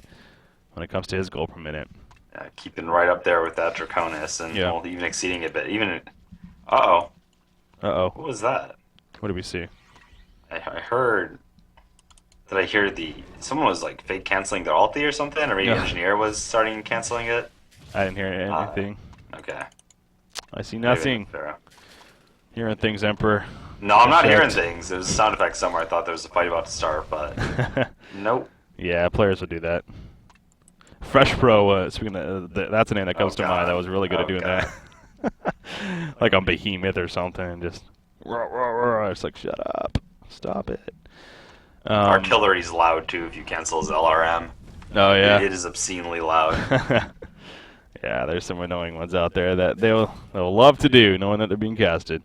when it comes to his goal per minute. Yeah, keeping right up there with that Draconis and yeah. Well, even exceeding it, but even... Uh-oh. Uh-oh. What was that? What did we see? I heard... Did I hear someone was like fake canceling their ulti or something? Or maybe Engineer was starting canceling it? I didn't hear anything. Okay. I see nothing. Hearing things, Emperor. No, I'm not hearing things. There's a sound effect somewhere. I thought there was a fight about to start, but nope. Yeah, players would do that. Fresh Pro, speaking of, that's a name that comes to mind. That was really good at doing that. Like on Behemoth or something. Just, it's like, shut up. Stop it. Artillery's loud, too, if you cancel his LRM. Oh, yeah. It is obscenely loud. Yeah, there's some annoying ones out there that they'll love to do, knowing that they're being casted.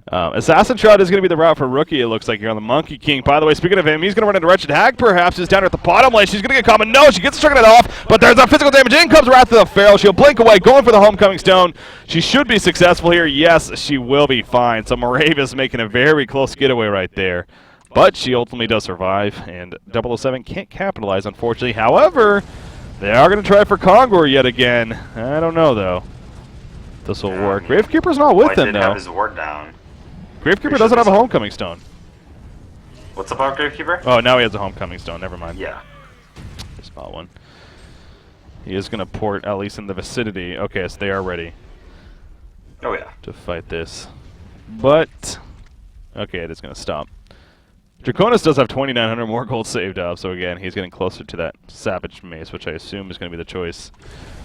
Assassin Shroud is going to be the route for Rookie, it looks like, here on the Monkey King. By the way, speaking of him, he's going to run into Wretched Hag, perhaps. He's down at the bottom lane. She's going to get common. No, she gets struck it off, but there's a physical damage. In comes Wrath of the Pharaoh. She'll blink away, going for the Homecoming Stone. She should be successful here. Yes, she will be fine. So Moravius making a very close getaway right there. But she ultimately does survive, and 007 can't capitalize, unfortunately. However... they are going to try for Kongor yet again. I don't know, though. This will work. Gravekeeper's not with them, though. Have his ward down. Gravekeeper doesn't have a Homecoming Stone. What's about Gravekeeper? Oh, now he has a Homecoming Stone. Never mind. Yeah. Just bought one. He is going to port, at least in the vicinity. Okay, so they are ready. Oh, yeah. To fight this. But, okay, it is going to stop. Draconis does have 2,900 more gold saved up, so again, he's getting closer to that Savage Mace, which I assume is going to be the choice.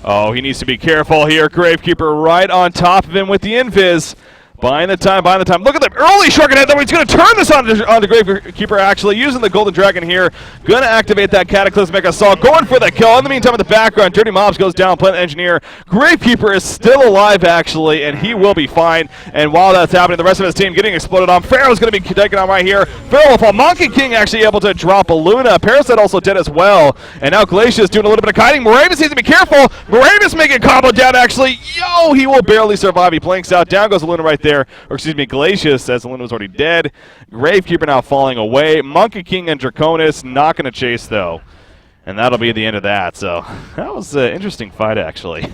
Oh, he needs to be careful here. Gravekeeper right on top of him with the Invis. Buying the time, buying the time. Look at the early Shark Head, though. He's going to turn this on the Gravekeeper, actually, using the Golden Dragon here. Going to activate that Cataclysmic Assault, going for the kill. In the meantime, in the background, Dirty Mobs goes down, Plant Engineer. Gravekeeper is still alive, actually, and he will be fine. And while that's happening, the rest of his team getting exploded on. Pharaoh's going to be taken on right here. Pharaoh will fall. Monkey King actually able to drop a Luna. Parasite also dead as well. And now Glacius doing a little bit of kiting. Moravis needs to be careful. Moravis making a combo down, actually. Yo, he will barely survive. He blinks out. Down goes Luna right there. Or excuse me, Glacius, as Luna was already dead. Gravekeeper now falling away. Monkey King and Draconis not going to chase, though. And that'll be the end of that. So that was an interesting fight, actually,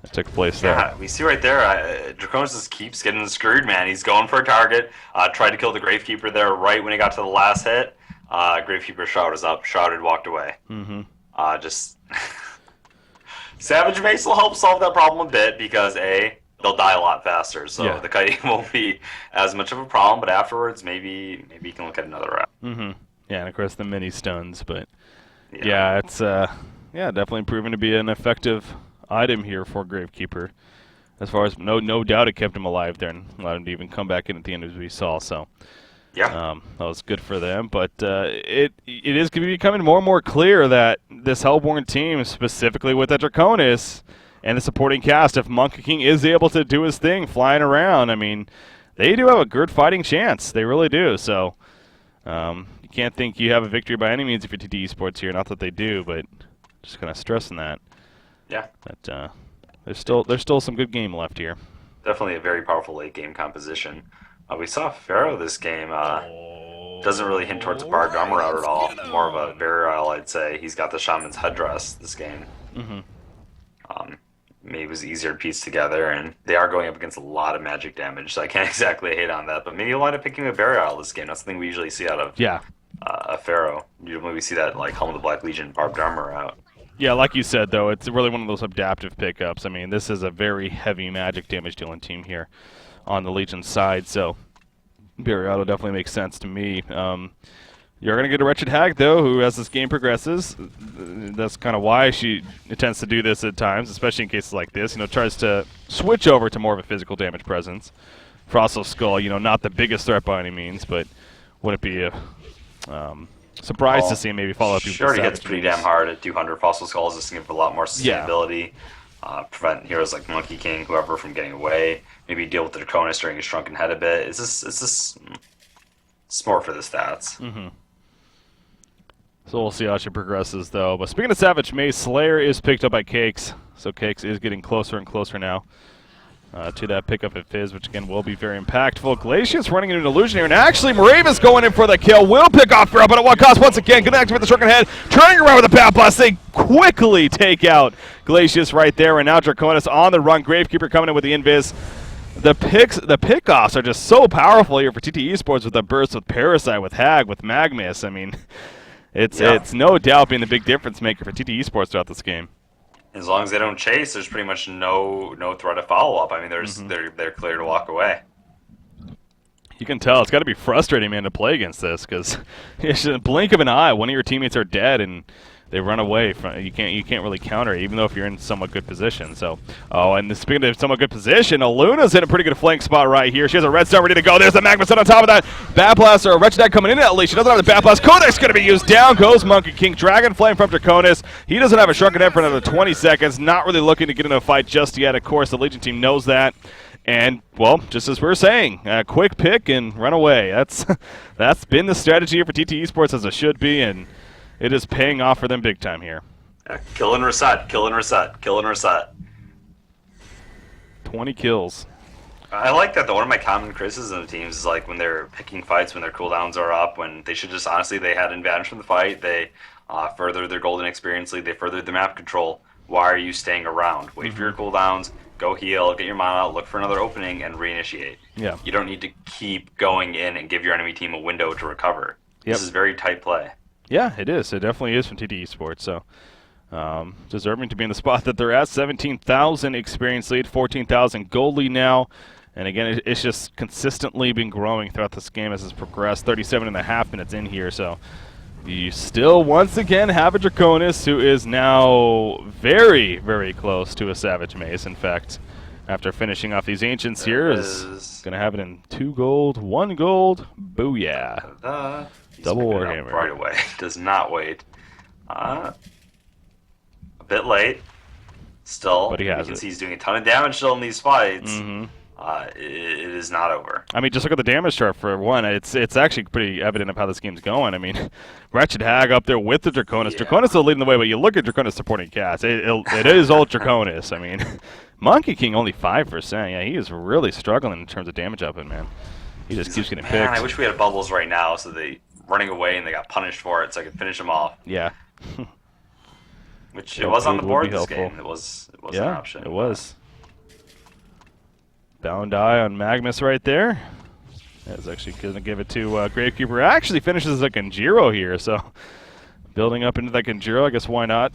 that took place there. Yeah, we see right there, Draconis just keeps getting screwed, man. He's going for a target. Tried to kill the Gravekeeper there right when he got to the last hit. Gravekeeper shroud was up, shrouded, walked away. Just Savage Mace will help solve that problem a bit because they'll die a lot faster, so the kiting won't be as much of a problem. But afterwards, maybe you can look at another route. Yeah, and of course the mini stuns, but yeah, it's definitely proven to be an effective item here for Gravekeeper. As far as no doubt, it kept him alive there and allowed him to even come back in at the end, as we saw. So that was good for them. But it is becoming more and more clear that this Hellborn team, specifically with the Draconis and the supporting cast, if Monkey King is able to do his thing flying around, I mean, they do have a good fighting chance. They really do. So you can't think you have a victory by any means if you're TteS Esports here. Not that they do, but just kind of stressing that. Yeah. But there's still some good game left here. Definitely a very powerful late game composition. We saw Pharaoh this game. Doesn't really hint towards a barbed armor out at all. More of a burial, I'd say. He's got the Shaman's headdress this game. Maybe it was easier to piece together, and they are going up against a lot of magic damage, so I can't exactly hate on that. But maybe you'll end up picking a burial this game. That's something we usually see out of a Pharaoh. Usually we see that like Helm of the Black Legion barbed armor out. Yeah, like you said, though, it's really one of those adaptive pickups. I mean, this is a very heavy magic damage dealing team here on the Legion side, so Burial definitely makes sense to me. You're going to get a Wretched Hag, though, who, as this game progresses, that's kind of why she tends to do this at times, especially in cases like this. Tries to switch over to more of a physical damage presence. Frostal Skull, not the biggest threat by any means, but would it be a surprise to see him maybe follow up? She already hits pretty damn hard at 200. Frostal Skull is just going to give a lot more sustainability. Prevent heroes like Monkey King, whoever, from getting away. Maybe deal with the Draconis during his Shrunken Head a bit. It's more for the stats. So we'll see how she progresses, though. But speaking of Savage Mace, Slayer is picked up by Cakes. So Cakes is getting closer and closer now to that pickup at Fizz, which, again, will be very impactful. Glacius running into an illusion here. And actually, Moravis going in for the kill. Will pick off Pharaoh, but at what cost? Once again, going to activate the Shrunken Head. Turning around with a Bat Blast. They quickly take out Glacius right there. And now Draconis on the run. Gravekeeper coming in with the Invis. The pickoffs are just so powerful here for TteS Esports with the burst, with Parasite, with Hag, with Magnus. I mean, it's no doubt being the big difference maker for TteS Esports throughout this game. As long as they don't chase, there's pretty much no threat of follow-up. I mean, they're clear to walk away. You can tell it's got to be frustrating, man, to play against this, because it's just a blink of an eye, one of your teammates are dead and they run away. You can't really counter it, even though if you're in somewhat good position. So, and speaking of somewhat good position, Luna's in a pretty good flank spot right here. She has a red star ready to go. There's the Magma Sun on top of that. Bat Blast, or Wretched Hag coming in at least. She doesn't have the Bat Blast. Kodak's going to be used. Down goes Monkey King. Dragon Flame from Draconis. He doesn't have a Shrunken Head for another 20 seconds. Not really looking to get into a fight just yet. Of course, the Legion team knows that. And, well, just as we were saying, quick pick and run away. That's been the strategy here for TteS Esports, as it should be, and it is paying off for them big time here. Kill and reset, kill and reset, kill and reset. 20 kills. I like that, though. One of my common criticisms of teams is like when they're picking fights, when their cooldowns are up, when they should just, honestly, they had an advantage from the fight. They furthered their golden experience lead. They furthered the map control. Why are you staying around? Wait for your cooldowns. Go heal, get your mana out, look for another opening, and reinitiate. Yeah. You don't need to keep going in and give your enemy team a window to recover. This is very tight play. Yeah, it is. It definitely is from TteS Esports. So, deserving to be in the spot that they're at. 17,000 experience lead, 14,000 gold lead now. And again, it's just consistently been growing throughout this game as it's progressed. 37.5 minutes in here, so you still, once again, have a Draconis who is now very, very close to a Savage Mace. In fact, after finishing off these Ancients There here. it Is going to have it in 2 gold, 1 gold. Booyah. He's Double picking it up Warhammer. right away. Does not wait. A bit late. Still, But he has you can it. see he's doing a ton of damage still in these fights. Mm-hmm. It is not over. I mean, just look at the damage chart for one. It's actually pretty evident of how this game's going. I mean, Wretched Hag up there with the Draconis. Yeah. Draconis still leading the way, but you look at Draconis supporting cast. It is old Draconis. I mean, Monkey King only 5%. Yeah, he is really struggling in terms of damage output, man. He just keeps getting picked. I wish we had bubbles right now so they running away and they got punished for it so I could finish them off. Yeah. Which it was on the board this helpful. game. It was an Yeah, option. it was. Bound Eye on Magnus right there. That's actually going to give it to Gravekeeper. Actually finishes a Genjiro here, so building up into that Genjiro, I guess why not?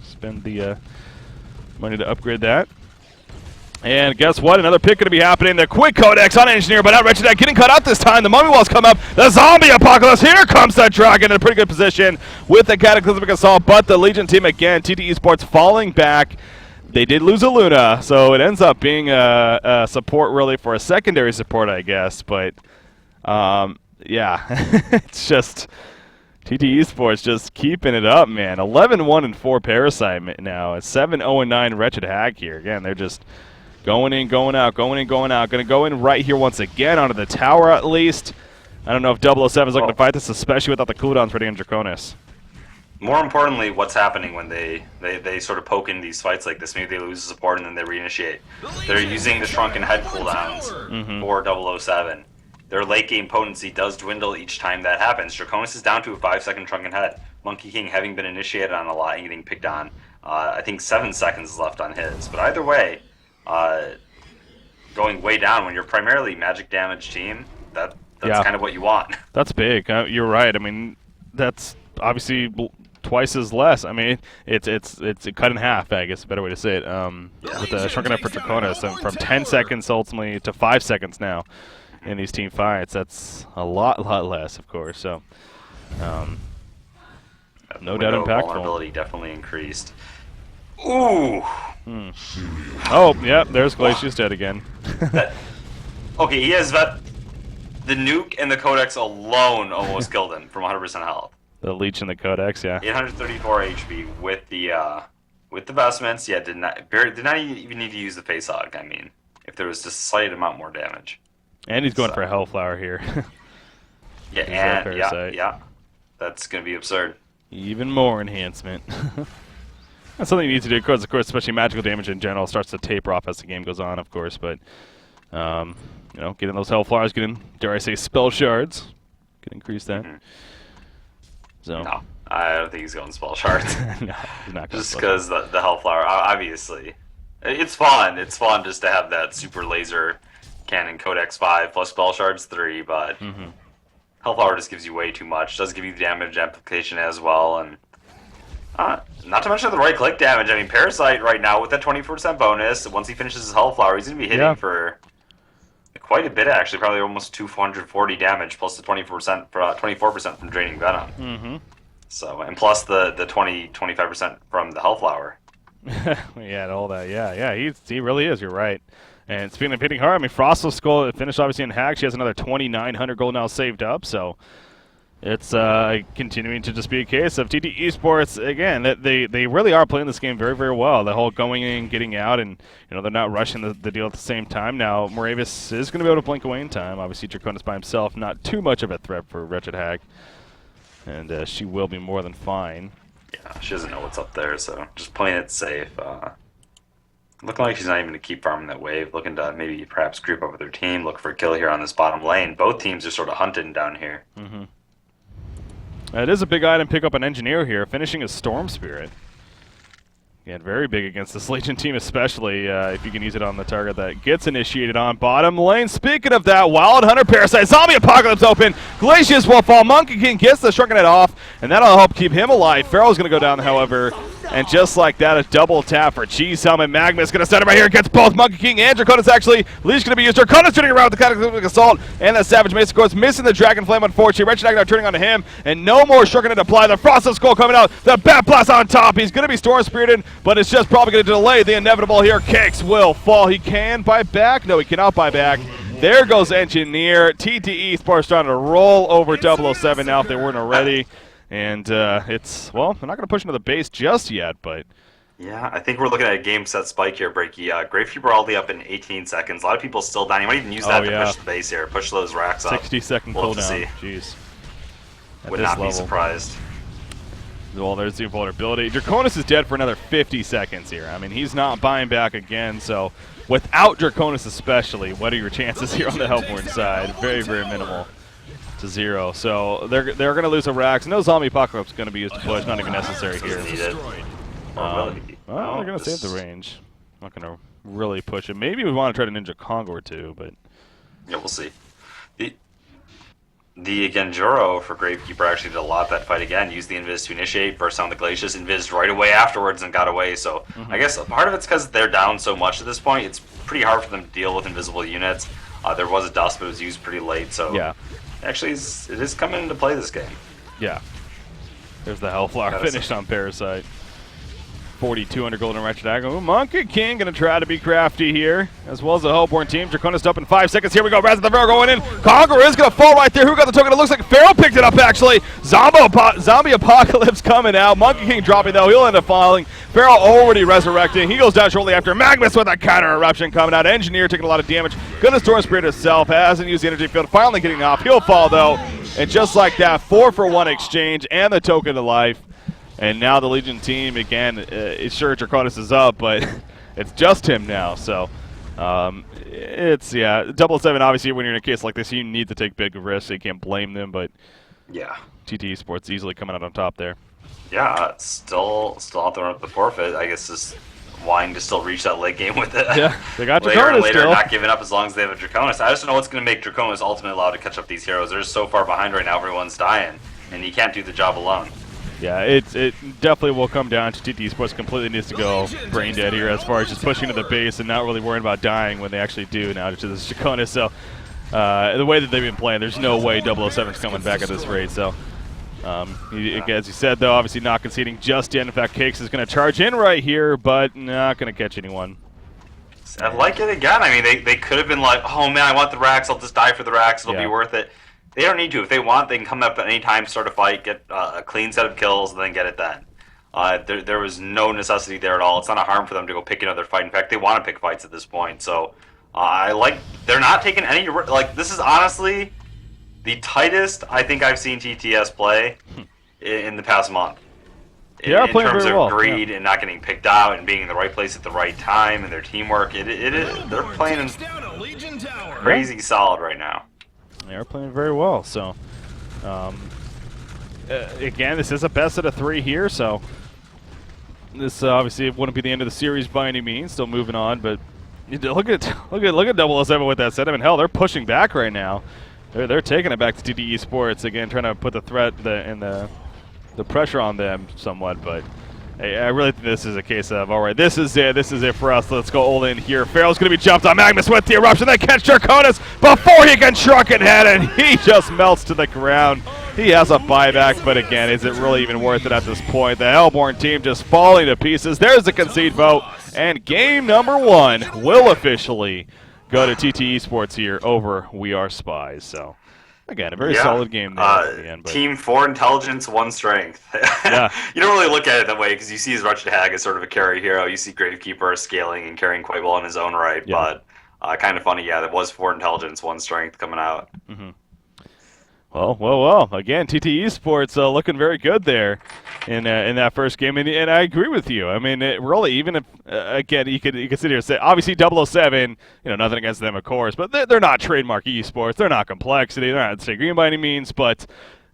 Spend the money to upgrade that. And guess what? Another pick going to be happening. The quick Codex on Engineer, but not Wretched Hag getting cut out this time. The Mummy Walls come up. The Zombie Apocalypse. Here comes that Dragon in a pretty good position with the Cataclysmic Assault, but the Legion team again, TT Esports falling back. They did lose a Luna, so it ends up being a support really for a secondary support, I guess. But, yeah, it's just TT Esports just keeping it up, man. 11-1-4 Parasite now. It's 7-0-9 Wretched Hag here. Again, they're just going in, going out, going in, going out. Going to go in right here once again onto the tower at least. I don't know if 007 is looking to fight this, especially without the cooldowns ready on Draconis. More importantly, what's happening when they sort of poke in these fights like this? Maybe they lose support and then they reinitiate. They're using the Shrunken Head cooldowns for 007. Their late game potency does dwindle each time that happens. Draconis is down to a 5-second Shrunken Head. Monkey King having been initiated on a lot and getting picked on. I think 7 seconds left on his. But either way, going way down when you're primarily magic damage team, that's kind of what you want. That's big. You're right. I mean, that's obviously twice as less. I mean, it's cut in half, I guess, a better way to say it. With the Shrunken Head for Draconis, from 10 seconds ultimately to 5 seconds now in these team fights. That's a lot less, of course. So, no doubt impactful. Vulnerability definitely increased. Ooh. Oh, yeah, there's Glacius dead again. Okay, he has the nuke and the Codex alone almost killed him from 100% health. The Leech and the Codex, yeah. 834 HP with the vestments. Yeah, did not even need to use the face hog. I mean, if there was just a slight amount more damage. And he's going for a Hellflower here. Yeah, that's gonna be absurd. Even more enhancement. That's something you need to do, because of course, especially magical damage in general starts to taper off as the game goes on, of course. But you know, getting those Hellflowers, getting, dare I say, spell shards, could increase that. So no, I don't think he's going spell shards. No, he's not. Just because the Hellflower, obviously, it's fun. It's fun just to have that super laser cannon Codex 5 plus spell shards 3, but Hellflower just gives you way too much. Does give you the damage amplification as well, and not to mention the right click damage. I mean, Parasite right now with that 24% bonus, once he finishes his Hellflower, he's going to be hitting for quite a bit actually, probably almost 240 damage plus the 24% from draining Venom. So, and plus the 25% from the Hellflower. Yeah, all that. Yeah, he really is. You're right. And speaking of hitting hard, I mean, Frost's Skull finished obviously in Hag. She has another 2,900 gold now saved up, so it's continuing to just be a case of TT Esports, again, they really are playing this game very, very well. The whole going in, getting out, and they're not rushing the deal at the same time. Now, Moravis is going to be able to blink away in time. Obviously, Draconis by himself, not too much of a threat for Wretched Hag. And she will be more than fine. Yeah, she doesn't know what's up there, so just playing it safe. Looking like she's not even going to keep farming that wave. Looking to maybe perhaps group up with her team, look for a kill here on this bottom lane. Both teams are sort of hunting down here. It is a big item pick up an Engineer here, finishing a Storm Spirit. Again, very big against this Legion team, especially if you can use it on the target that gets initiated on bottom lane. Speaking of that, Wild Hunter Parasite, Zombie Apocalypse open. Glacius will fall. Monkey King gets the Shrunken Head off, and that'll help keep him alive. Pharaoh's going to go down, however, And just like that, a double tap for Cheese Helmet. Magma's going to set him right here. Gets both Monkey King and Draconis actually. Leash going to be used. Draconis turning around with the Cataclysmic Assault. And that Savage Mace, of course, missing the Dragon Flame, unfortunately. Wretched Agnar turning onto him. And no more Shuriken to apply. The Frost of Skull coming out. The Bat Blast on top. He's going to be Storm Spirited, but it's just probably going to delay the inevitable here. Cakes will fall. He can buy back. No, he cannot buy back. There goes Engineer. TteS Sports trying to roll over 007 now if they weren't already. And it's, well, they're not going to push into the base just yet, but... Yeah, I think we're looking at a game set spike here, Breaky. Gravekeeper all the way up in 18 seconds. A lot of people still dying. You might even use that to push the base here, push those racks up. 60-second cooldown. Jeez. Would not be surprised. Well, there's the vulnerability. Draconis is dead for another 50 seconds here. I mean, he's not buying back again, so without Draconis especially, what are your chances here on the Hellborn side? Very, very minimal to 0. So they're going to lose a Rax. No Zombie Apocalypse is going to be used to push. Not even necessary here. Well, they're going to save the range. Not going to really push it. Maybe we want to try to Ninja Kong or two, but... Yeah, we'll see. The Genjuro for Gravekeeper actually did a lot that fight again. Used the Invis to initiate, burst down the Glacius, Invis right away afterwards and got away. So I guess part of it's because they're down so much at this point. It's pretty hard for them to deal with invisible units. There was a Dust, but it was used pretty late. So yeah, actually it is coming into play this game. Yeah. There's the Hellflower finished on Parasite. 4,200 gold and Wretched Agony. Ooh, Monkey King going to try to be crafty here, as well as the Hellborn team. Draconis up in 5 seconds. Here we go. Raz of the Pharaoh going in. Conqueror is going to fall right there. Who got the token? It looks like Pharaoh picked it up, actually. Zombie Apocalypse coming out. Monkey King dropping, though. He'll end up falling. Pharaoh already resurrecting. He goes down shortly after. Magnus with a counter eruption coming out. Engineer taking a lot of damage. Gonna Storm Spirit itself. Hasn't used the energy field. Finally getting off. He'll fall, though. And just like that, 4-for-1 exchange and the token to life. And now the Legion team, again, it's sure Draconis is up, but it's just him now. So, it's, yeah, 007, obviously, when you're in a case like this, you need to take big risks. So you can't blame them, but yeah, TteS Sports easily coming out on top there. Yeah, still out there at the forfeit. I guess just wanting to still reach that late game with it. Yeah, they got later Draconis and later, still. not giving up as long as they have a Draconis. I just don't know what's going to make Draconis ultimately allowed to catch up these heroes. They're so far behind right now, everyone's dying, and he can't do the job alone. Yeah, it definitely will come down to TteS Sports completely needs to go brain dead here as far as just pushing to the base and not really worrying about dying when they actually do now to this Draconis. So the way that they've been playing, there's no way 007's coming back at this rate. So as you said, though, obviously not conceding just yet. In fact, Cakes is going to charge in right here, but not going to catch anyone. I like it again. I mean, they could have been like, oh man, I want the racks. I'll just die for the racks. It'll be worth it. They don't need to. If they want, they can come up at any time, start a fight, get a clean set of kills, and then get it done. There was no necessity there at all. It's not a harm for them to go pick another fight. In fact, they want to pick fights at this point. So I like they're not taking any like this is honestly the tightest I think I've seen TteS play in the past month. In terms of greed and not getting picked out and being in the right place at the right time and their teamwork, they're playing crazy solid right now. They are playing very well. So, again, this is a best out of 3 here. So, this obviously wouldn't be the end of the series by any means. Still moving on, but look at 007 with that set. I mean, hell, they're pushing back right now. They're taking it back to TteS Sports again, trying to put the threat and the pressure on them somewhat, but. I really think this is a case of, all right, this is it for us. Let's go all in here. Pharaoh's going to be jumped on. Magnus with the eruption. They catch Draconis before he can Shrunken Head, and he just melts to the ground. He has a buyback, but again, is it really even worth it at this point? The Hellborn team just falling to pieces. There's the concede vote, and game number 1 will officially go to TteS Sports here over We Are Spies. So. Again, a very solid game there at the end. But team 4 intelligence, 1 strength. Yeah. You don't really look at it that way because you see his Wretched Hag as sort of a carry hero. You see Gravekeeper scaling and carrying quite well in his own right. Yeah. But kind of funny, yeah, that was 4 intelligence, 1 strength coming out. Mm-hmm. Well. Again, TteS Sports looking very good there in that first game, and I agree with you. I mean, really, even if again, you could sit here and say, obviously 007, nothing against them, of course, but they're not trademark esports. They're not Complexity. They're not Stay Green by any means, but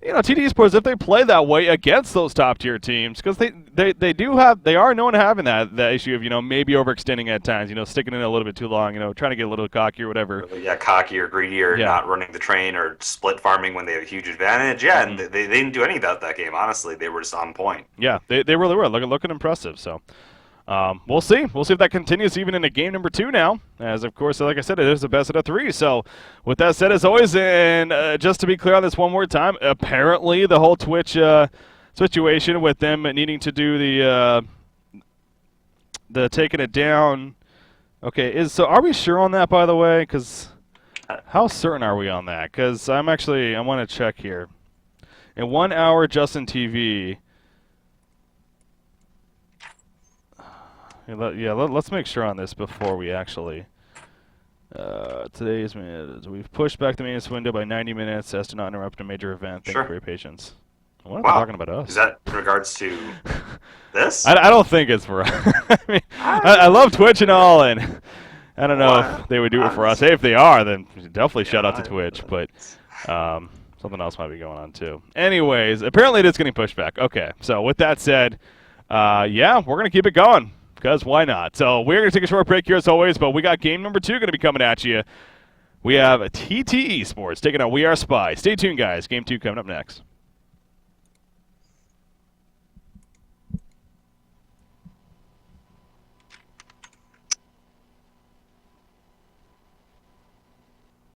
TD Sports, if they play that way against those top tier teams, because they are known having that issue of maybe overextending at times, sticking in a little bit too long, trying to get a little cocky or whatever. Yeah, cocky or greedy or Yeah. not running the train or split farming when they have a huge advantage. Yeah, and they didn't do any of that game. Honestly, they were just on point. Yeah, they really were looking impressive. So. We'll see. We'll see if that continues even into game number 2 now. As, of course, like I said, it is the best of 3. So, with that said, as always, and just to be clear on this one more time, apparently the whole Twitch situation with them needing to do the taking it down. Okay, so are we sure on that, by the way? Because how certain are we on that? Because I want to check here. In 1 hour, Justin TV. Yeah, let's make sure on this before we actually. Today's minutes. We've pushed back the maintenance window by 90 minutes as to not interrupt a major event. Thank you for your patience. What are they talking about us? Is that in regards to this? I don't think it's for us. I love Twitch and all, and I don't know if they would do it for us. Hey, if they are, then definitely shout out to Twitch. But something else might be going on too. Anyways, apparently it is getting pushed back. Okay, so with that said, yeah, we're gonna keep it going. Because why not? So we're going to take a short break here as always, but we got game number 2 going to be coming at you. We have TteS Sports taking on We Are Spy. Stay tuned, guys. Game 2 coming up next.